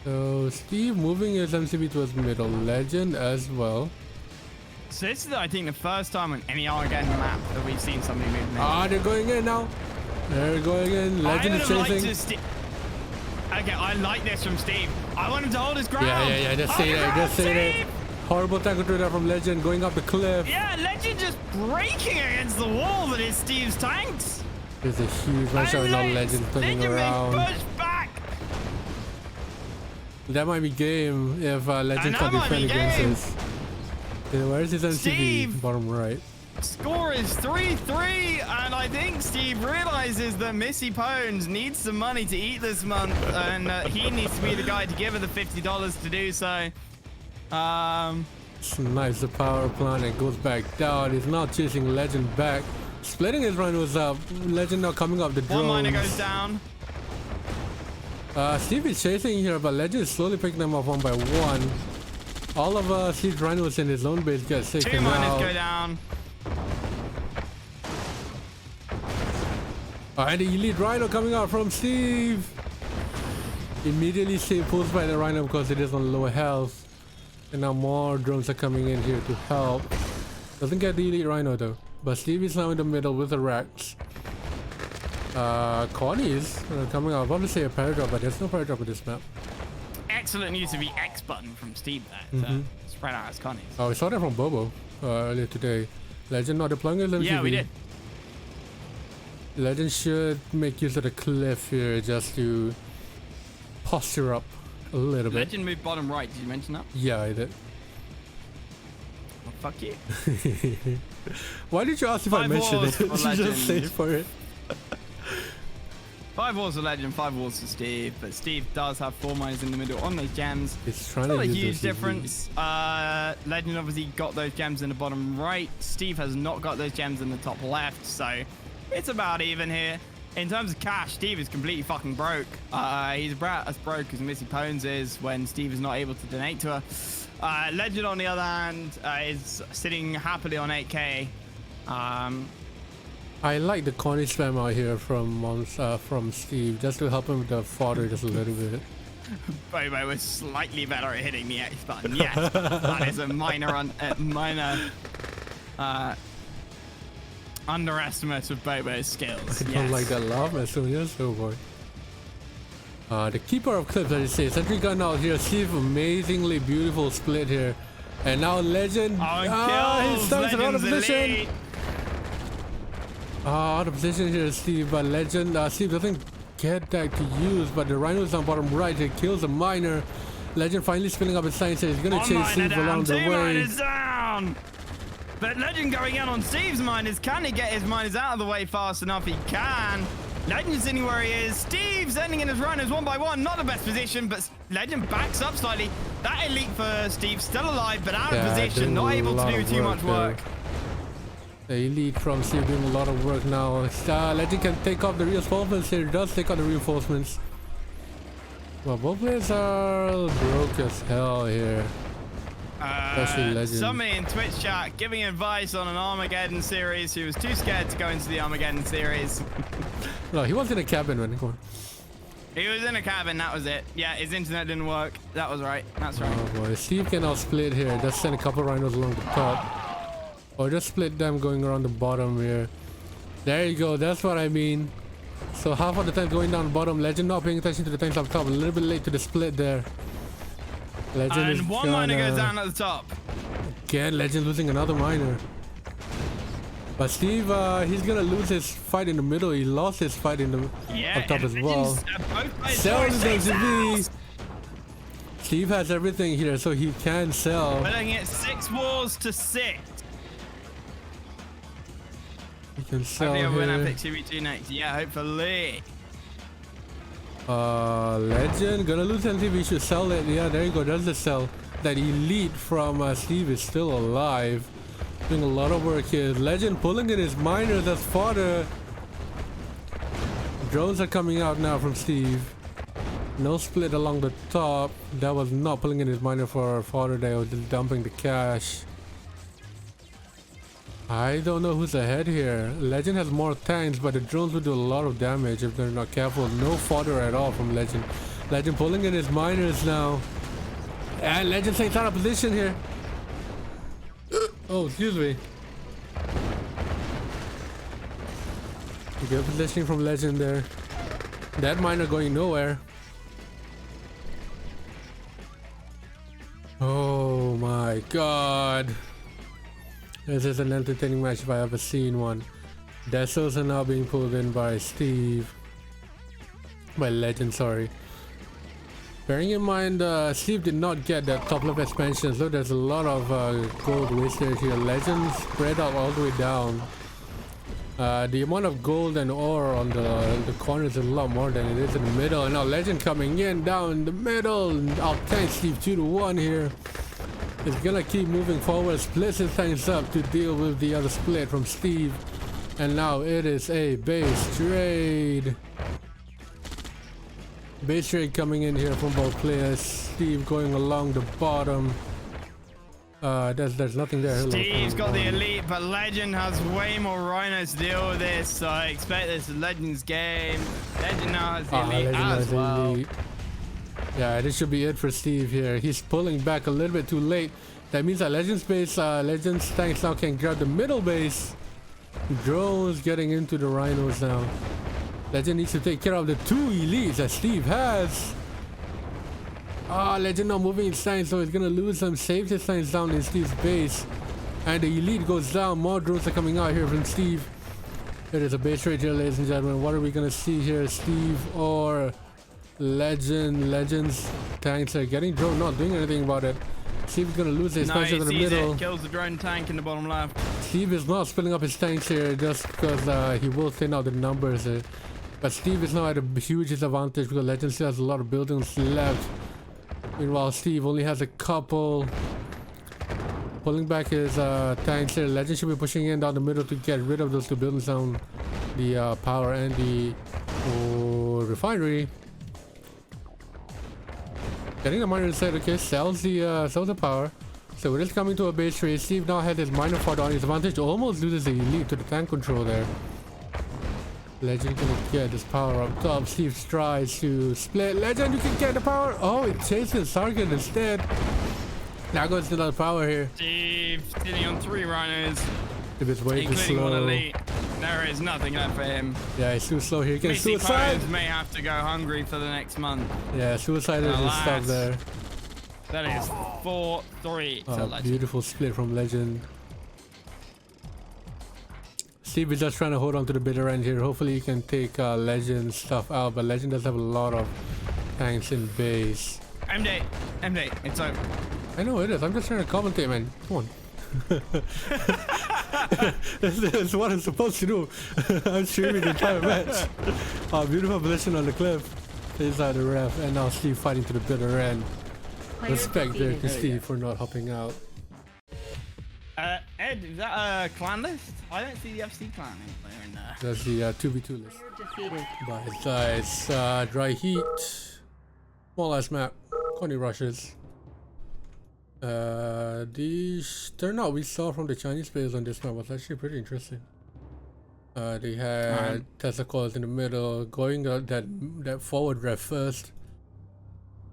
So Steve moving his MCB towards middle. Legend as well. So this is, I think, the first time on any Armageddon map that we've seen somebody move. They're going in now. They're going in. Legend is chasing. Okay, I like this from Steve. I want him to hold his ground. Yeah. Just say that. Just say that. Horrible tackle to that from Legend, going up the cliff. Yeah, Legend just breaking against the wall that is Steve's tanks. There's a huge rush out now. Legend turning around. Push back. That might be game if Legend can defend against this. Yeah, where is his MCB? Steve. Bottom right. Score is 3-3, and I think Steve realizes that Missy Pones needs some money to eat this month, and he needs to be the guy to give her the $50 to do so. Snipes the power plant and goes back down. He's now chasing Legend back, splitting his rhinos up. Legend now coming up the drones. One miner goes down. Steve is chasing here, but Legend is slowly picking them off one by one. All of Steve's rhinos in his own base get taken 2 miners out. go down. And the elite rhino coming out from Steve. Immediately Steve pulls by the rhino because it is on low health. And now more drones are coming in here to help. Doesn't get the elite rhino though. But Steve is now in the middle with the racks. Connie is coming out. I was about to say a paradrap, but there's no paradrap with this map. Excellent use of the X button from Steve there to spread out his Connies. Oh, we saw that from Bobo earlier today. Legend not deploying his MCV. Yeah, we did. Legend should make use of the cliff here just to posture up a little bit. Legend moved bottom right. Did you mention that? Yeah, I did. Well, fuck you. Why did you ask if I 5 mentioned wars it? for Just say it for it. 5 wars for Legend, 5 wars for Steve, but Steve does have 4 miners in the middle on those gems. It's trying Not to a use huge those difference. Legend obviously got those gems in the bottom right. Steve has not got those gems in the top left, so it's about even here. In terms of cash, Steve is completely fucking broke. He's about as broke as Missy Pones is when Steve is not able to donate to her. Legend, on the other hand, is sitting happily on 8k. I like the corny spam out here from Steve, just to help him with the fodder just a little bit. Bobo was slightly better at hitting the X button. Yes, that is a minor underestimate of Bobo's skills. I don't like that laugh as soon as oh boy. The keeper of clips, as you say, sentry gun out here. Steve, amazingly beautiful split here, and now Legend. Kills. His stun's out of Legend's position. elite. Out of position here, Steve, but Legend, Steve doesn't get that to use, but the Rhino's on bottom right here, kills a miner. Legend finally spinning up his science here. He's gonna chase Steve along the way. Miners down. But Legend going in on Steve's miners. Can he get his miners out of the way fast enough? He can. Legend's sitting where he is. Steve's ending in his Rhinos one by one. Not the best position, but Legend backs up slightly. That elite for Steve, still alive, but out of position. Not able to do too much work. The elite from Steve doing a lot of work now. Legend can take off the reinforcements here. Does take off the reinforcements. Well, both players are broke as hell here. Especially Legend. Somebody in Twitch chat giving advice on an Armageddon series. He was too scared to go into the Armageddon series. No, he was in a cabin, man. Come on. He was in a cabin, that was it. Yeah, his internet didn't work. That was right. That's right. Oh boy, Steve can now split here. Just send a couple rhinos along the top. Or just split them going around the bottom here. There you go, that's what I mean. So half of the time going down the bottom. Legend not paying attention to the tanks up top. A little bit late to the split there. Legend and one miner goes down at the top. Again, Legend losing another miner. But Steve, he's gonna lose his fight in the middle. He lost his fight in the up top as well. Sells the LGV. Steve has everything here, so he can sell. We're looking at 6 wars to 6. He can sell Hopefully I'll win here. Epic CB2 next. Yeah, hopefully. Legend gonna lose LTV. Should sell it. Yeah, there you go. There's the sell. That elite from Steve is still alive. Doing a lot of work here. Legend pulling in his miners as fodder. Drones are coming out now from Steve. No split along the top. That was not pulling in his miner for fodder. They were just dumping the cash. I don't know who's ahead here. Legend has more tanks, but the drones will do a lot of damage if they're not careful. No fodder at all from Legend. Legend pulling in his miners now. And Legend stays out of position here. Oh, excuse me. Good positioning from Legend there. That miner going nowhere. Oh my god. This is an entertaining match if I ever seen one. Desos are now being pulled in by Steve. By Legend, sorry. Bearing in mind, Steve did not get that top left expansion, so there's a lot of gold wasted here. Legend spread out all the way down. The amount of gold and ore on the corners is a lot more than it is in the middle. And now Legend coming in down in the middle. Out tank Steve 2-1 here. He's gonna keep moving forward, splits his tanks up to deal with the other split from Steve. And now it is a base trade. Base trade coming in here from both players. Steve going along the bottom. There's nothing there. Steve's got the elite, but Legend has way more rhinos to deal with this, so I expect this is Legend's game. Legend now has the elite as well. Elite. Yeah, this should be it for Steve here. He's pulling back a little bit too late. That means that Legend's base, Legend's tanks now can grab the middle base. Drones getting into the rhinos now. Legend needs to take care of the 2 elites that Steve has. Legend now moving his tanks, so he's gonna lose some. Saves his tanks down in Steve's base. And the elite goes down. More drones are coming out here from Steve. It is a base trade here, ladies and gentlemen. What are we gonna see here? Steve or Legend? Legend's tanks are getting drone, not doing anything about it. Steve is gonna lose his tanks in the middle. Kills the drone tank in the bottom left. Steve is not splitting up his tanks here just because he will thin out the numbers here. But Steve is now at a huge disadvantage because Legend still has a lot of buildings left. Meanwhile, Steve only has a couple. Pulling back his tanks here. Legend should be pushing in down the middle to get rid of those 2 buildings down the power and the refinery. Getting the miner inside, okay, sells the power. So it is coming to a base trade. Steve now has his miner fodder on his advantage. Almost loses the elite to the tank control there. Legend gonna get this power up top. Steve tries to split. Legend, you can get the power. Oh, it chases Sargon instead. Now goes another power here. Steve sitting on 3 rhinos, If it's way too including one slow. elite. There is nothing left for him. Yeah, he's too slow here. He can Missy suicide. Phones may have to go hungry for the next month. Yeah, suicide is just stuff Alas. there. That is 4-3 to Legend. Beautiful split from Legend. Steve is just trying to hold on to the bitter end here. Hopefully he can take Legend stuff out, but Legend does have a lot of tanks in base. MD, it's over. I know it is. I'm just trying to commentate, man. Come on. That's what I'm supposed to do. I'm streaming the entire match. Beautiful position on the cliff. Inside the ref, and now Steve fighting to the bitter end. Player Respect there to defeated. Steve for not hopping out. Ed, is that a clan list? I don't see the FC clan player in there. That's the 2v2 list. Player defeated. By his sides, dry heat, small ass map, Coney rushes. The turnout we saw from the Chinese players on this map was actually pretty interesting. They had Tesla calls in the middle, going that forward ref first.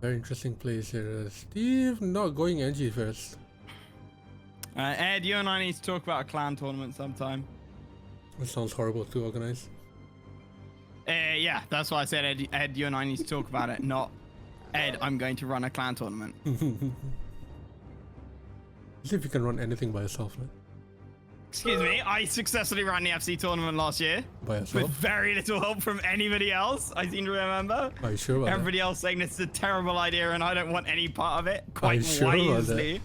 Very interesting plays here. Steve not going NG first. Ed, you and I need to talk about a clan tournament sometime. That sounds horrible to organize. Yeah, that's why I said Ed, you and I need to talk about it, not Ed, I'm going to run a clan tournament. See if you can run anything by yourself, man. Excuse me, I successfully ran the FC tournament last year By with yourself? very little help from anybody else. I seem to remember. Are you sure about Everybody else saying this is a terrible idea and I don't want any part of it. Are Quite you sure about that? wisely.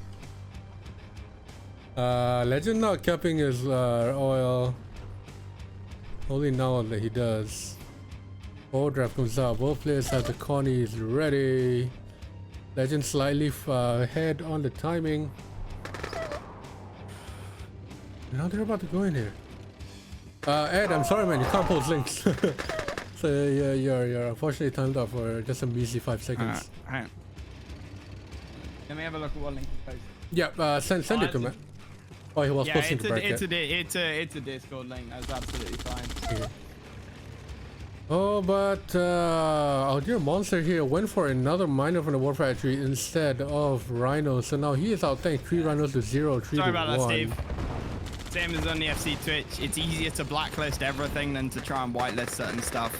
Legend not capping his oil. Only now that he does. Forward draft comes out. Both players have the Connies ready. Legend slightly ahead on the timing. Now they're about to go in here. Ed, I'm sorry, man. You can't post links. So yeah, you're unfortunately timed out for just a measly 5 seconds. Hang on. Let me have a look at what link you posted. Yeah, send it to me. Oh, he was Yeah, posting to it's bracket. it's a Discord link. That's absolutely fine. Okay. Oh, but our dear monster here went for another miner from the war factory instead of Rhino. So now he is out tanked 3 rhinos to 0, 3 Sorry to about 1. that, Steve. Same as on the FC Twitch. It's easier to blacklist everything than to try and whitelist certain stuff.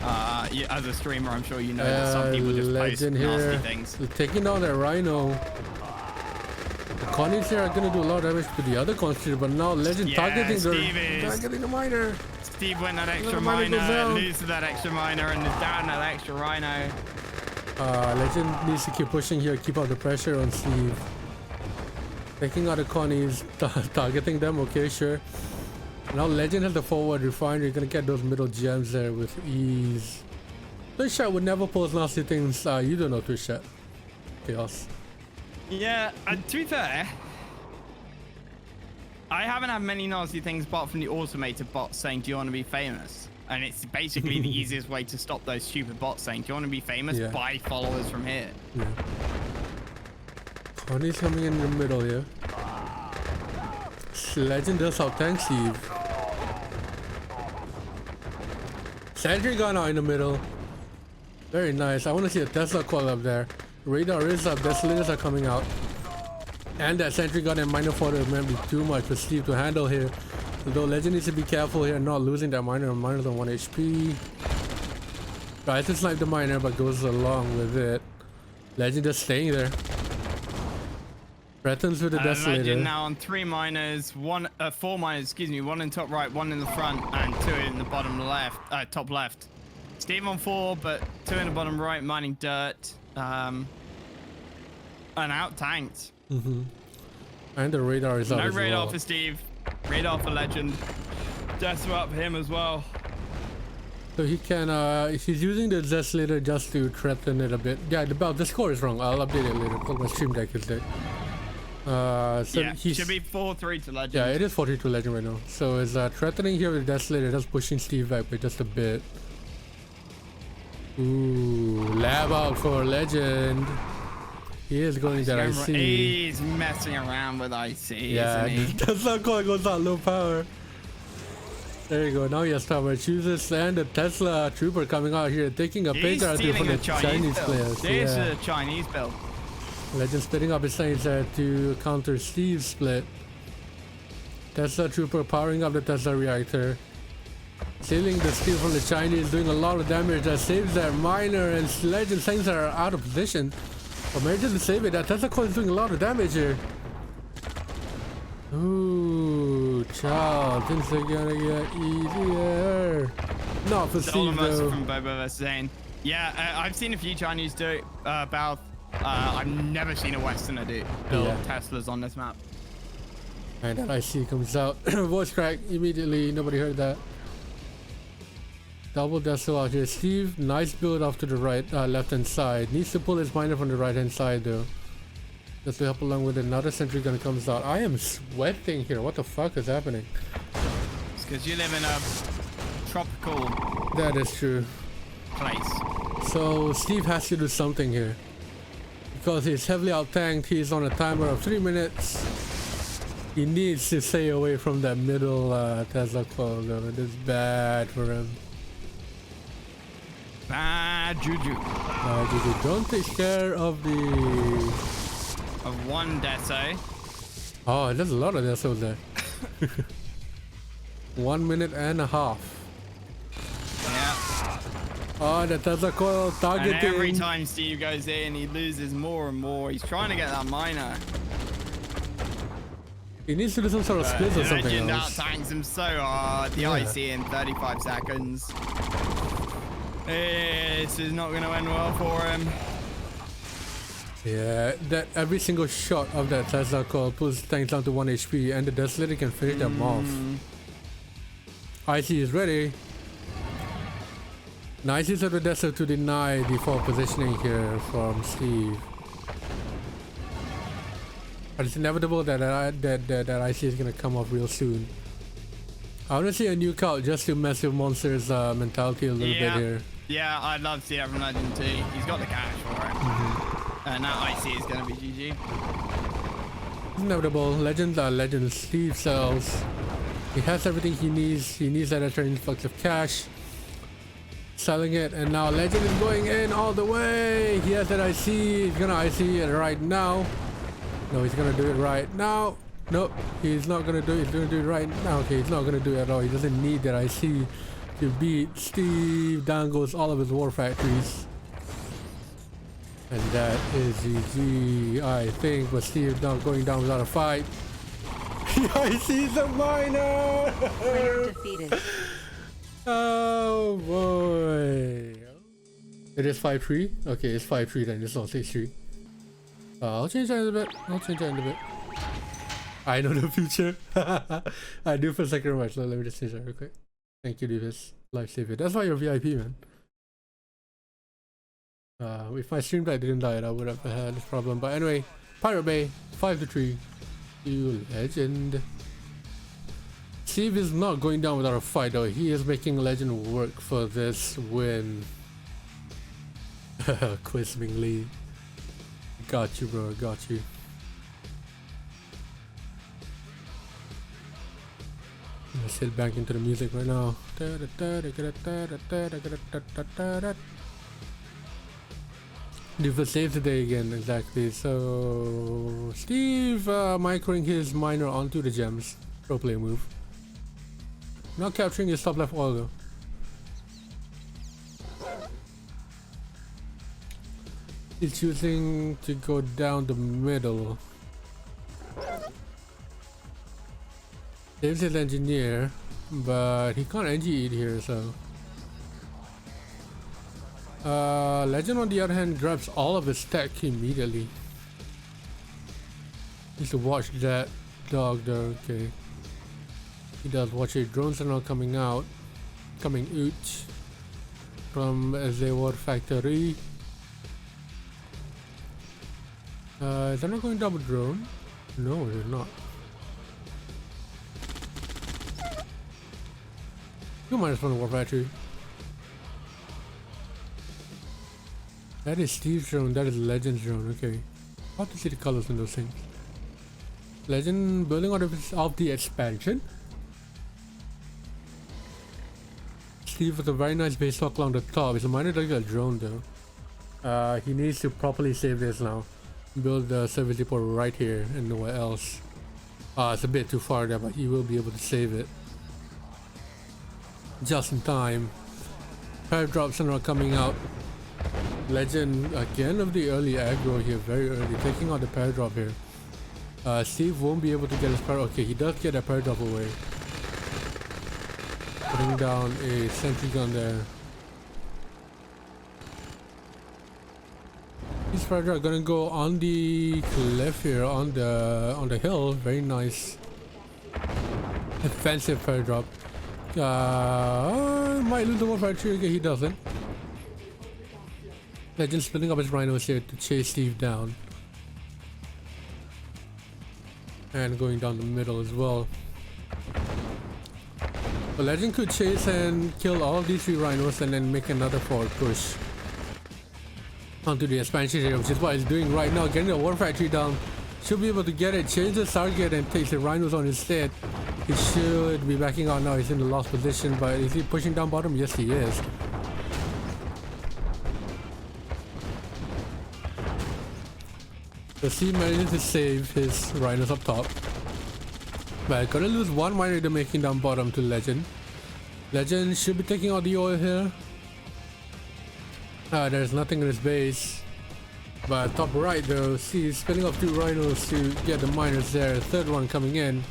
Yeah. As a streamer, I'm sure you know that some people just post Legend nasty here. things. Taking down that Rhino. The Connies here are going to do a lot of damage to the other constructor, but now Legend Yeah, targeting Steve is. targeting the miner. Steve went that extra Little miner goes miner, down. loses that extra miner, and is down that extra rhino. Legend needs to keep pushing here, keep out the pressure on Steve. Taking out the Connies, targeting them, okay, sure. Now Legend has the forward refinery, gonna get those middle gems there with ease. Twitch chat would never post nasty things. You don't know Twitch chat. Chaos. Yeah, to be fair, I haven't had many nasty things apart from the automated bots saying, do you want to be famous? And it's basically the easiest way to stop those stupid bots saying, do you want to be famous? Yeah. Buy followers from here. Yeah. Connie's coming in the middle here. Legend does out tank Steve. Sentry gun out in the middle. Very nice. I want to see a Tesla call up there. Radar is up. Desolators are coming out. And that sentry gun and miner fodder might be too much for Steve to handle here. Although Legend needs to be careful here, not losing that miner. Miner's on 1 HP. Tries to snipe the miner, but goes along with it. Legend just staying there. Threatens with the Desolator. Legend now on 3 miners, 4 miners, excuse me, 1 in top right, 1 in the front, and 2 in the bottom left, top left. Steve on 4, but 2 in the bottom right, mining dirt. And out tanked. And the radar is out No as radar well. for Steve. Radar for Legend. Death up for him as well. So he can, he's using the Desolator just to threaten it a bit. Yeah, the score is wrong. I'll update it later because my stream deck is there. So Yeah, he's, should be 4-3 to Legend. yeah, it is 42 Legend right now. So it's threatening here with the Desolator, just pushing Steve back by just a bit. Ooh, lab out for Legend. He is going that IC. He's messing around with IC, Yeah, isn't he? that's not going goes out low power. There you go. Now he has tower chooses and the Tesla trooper coming out here, taking a He's picture from stealing the a Chinese build. players. This is Yeah. a Chinese build. Legend splitting up his sides there to counter Steve's split. Tesla trooper powering up the Tesla reactor. Stealing the steel from the Chinese, doing a lot of damage. That saves that miner, and Legend things are out of position. But manages to save it. That Tesla coil is doing a lot of damage here. Ooh, child, things are gonna get easier. Not for Steve though. From Boba vs. Zane. Yeah, I've seen a few Chinese do it, Balth. I've never seen a Westerner build Teslas on this map. And that IC comes out. Voice crack immediately. Nobody heard that. Double Deso out here. Steve, nice build off to the right, left hand side. Needs to pull his miner from the right hand side though. Just to help along with another sentry gun comes out. I am sweating here. What the fuck is happening? It's because you live in a tropical That is true. place. So Steve has to do something here. Because he's heavily out tanked. He's on a timer of 3 minutes. He needs to stay away from that middle Tesla coil though. It is bad for him. Bad juju. Juju, don't take care of the... Of one Deso. Oh, there's a lot of Desos there. 1 minute and a half. Yeah. Oh, the Tesla coil targeting. And every time Steve goes in, he loses more and more. He's trying to get that miner. He needs to do some sort of splits or something Legend else. out-tanks him so hard. The IC in 35 seconds. This is not going to end well for him. Yeah, that every single shot of that Tesla coil pulls tanks down to 1 HP, and the Desolator can finish them off. IC is ready. Nice use of the Desert to deny default positioning here from Steve. But it's inevitable that that IC is gonna come off real soon. I want to see a nuke out just to mess with Monster's mentality a little bit here. Yeah, I'd love to see that from Legend 2. He's got the cash for it. And that IC is gonna be GG. It's inevitable. Legend Steve sells. He has everything he needs. He needs that extra influx of cash. Selling it, and now Legend is going in all the way. He has that IC. He's gonna IC it right now. No, he's gonna do it right now. Nope, he's not gonna do it. He's gonna do it right now. Okay, he's not gonna do it at all. He doesn't need that IC to beat Steve. Down goes all of his war factories. And that is GG, I think. But Steve not going down without a fight. He ICs the miner! Player defeated. Oh boy. It is 5-3? Okay, it's 5-3 then. It's not 6-3. I'll change that in a bit. I know the future. I do for second match. Let me just change that real quick. Thank you, Davis. Lifesaver. That's why you're VIP, man. If my stream deck didn't die, I would have had this problem. But anyway, Pirate Bay, 5-3. You legend. Steve is not going down without a fight though. He is making Legend work for this win. Quisming Lee. Got you, bro. Got you. Let's head back into the music right now. Do for save today again, exactly. So Steve microing his miner onto the gems. Pro play move. Not capturing his top left wall though. He's choosing to go down the middle. Dave's his engineer, but he can't NG eat here, so. Legend on the other hand grabs all of his tech immediately. Needs to watch that dog though, okay. He does watch it. Drones are now coming out. Coming out from the war factory. Is that not going double drone? No, they're not. You minus one war factory. That is Steve's drone, that is Legend's drone, okay. How to see the colors in those things. Legend building out of the expansion. Steve with a very nice base talk along the top. It's a minor that got drone though. He needs to properly save this now. Build the service depot right here and nowhere else. It's a bit too far there, but he will be able to save it. Just in time. Pair drops are not coming out. Legend again of the early aggro here, very early, taking out the pair drop here. Steve won't be able to get his pair. Okay, he does get a pair drop away. Putting down a sentry gun there. These pair drop gonna go on the cliff here, on the hill. Very nice, offensive pair drop. Might lose the Warfare tree. Okay, he doesn't. Legend splitting up his rhinos here to chase Steve down. And going down the middle as well. But Legend could chase and kill all these 3 rhinos and then make another forward push onto the expansion area, which is what he's doing right now. Getting the War Factory down. Should be able to get it, change the target and takes the rhinos on instead. He should be backing out now. He's in the lost position, but is he pushing down bottom? Yes, he is. So he manages to save his rhinos up top. But gonna lose 1 miner to making down bottom to Legend. Legend should be taking out the oil here. There's nothing in his base. But top right though, he's spinning off 2 rhinos to get the miners there. 3rd one coming in.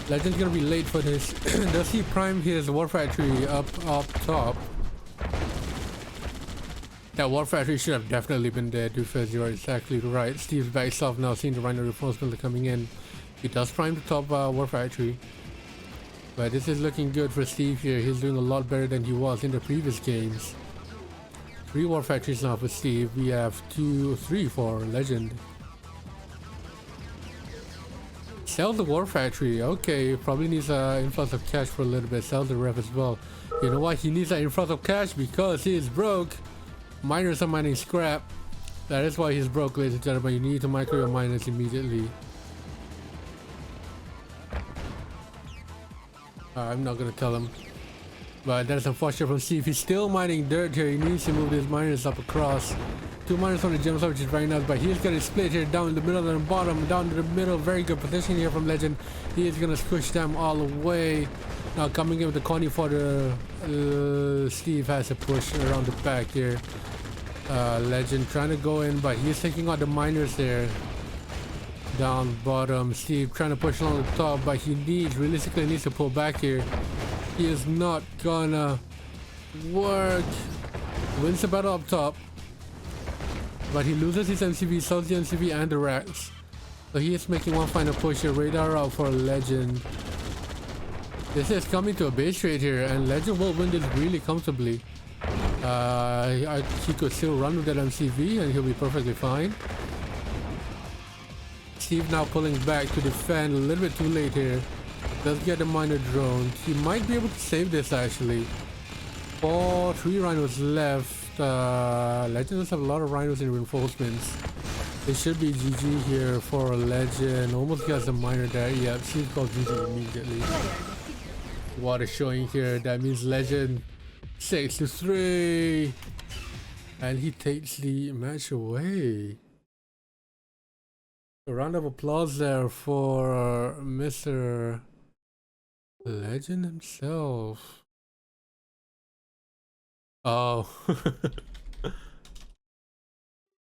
Legend's gonna be late for this. Does he prime his war factory up top? That war factory should have definitely been there, Doofus. You're exactly right. Steve's back south now, seeing the rhino reinforcement coming in. He does prime the top war factory. But this is looking good for Steve here. He's doing a lot better than he was in the previous games. 3 war factories now for Steve. We have 2, 3 for Legend. Sell the war factory. Okay, probably needs an influx of cash for a little bit. Sell the ref as well. You know why he needs that influx of cash? Because he is broke. Miners are mining scrap. That is why he's broke, ladies and gentlemen. You need to micro your miners immediately. I'm not gonna tell him. But that is unfortunate from Steve. He's still mining dirt here. He needs to move his miners up across. 2 miners on the gem side, which is very nice. But he's gonna split here down in the middle and the bottom. Down to the middle. Very good position here from Legend. He is gonna squish them all away. Now coming in with the Connie for the Steve has a push around the back here. Legend trying to go in, but he's taking out the miners there. Down bottom. Steve trying to push along the top, but he realistically needs to pull back here. He is not gonna work. Wins the battle up top, but he loses his MCV, sells the MCV and the racks. So he is making one final push here. Radar out for Legend. This is coming to a base trade here, and Legend will win this really comfortably. He could still run with that MCV and he'll be perfectly fine. Steve now pulling back to defend, a little bit too late here. Does get the miner drone. He might be able to save this actually. 3 rhinos left. Legend does have a lot of rhinos in reinforcements. It should be GG here for Legend. Almost gets the miner there. Yeah, Steve calls GG immediately. What is showing here? That means Legend 6-3. And he takes the match away. A round of applause there for Mr. Legend himself. Oh.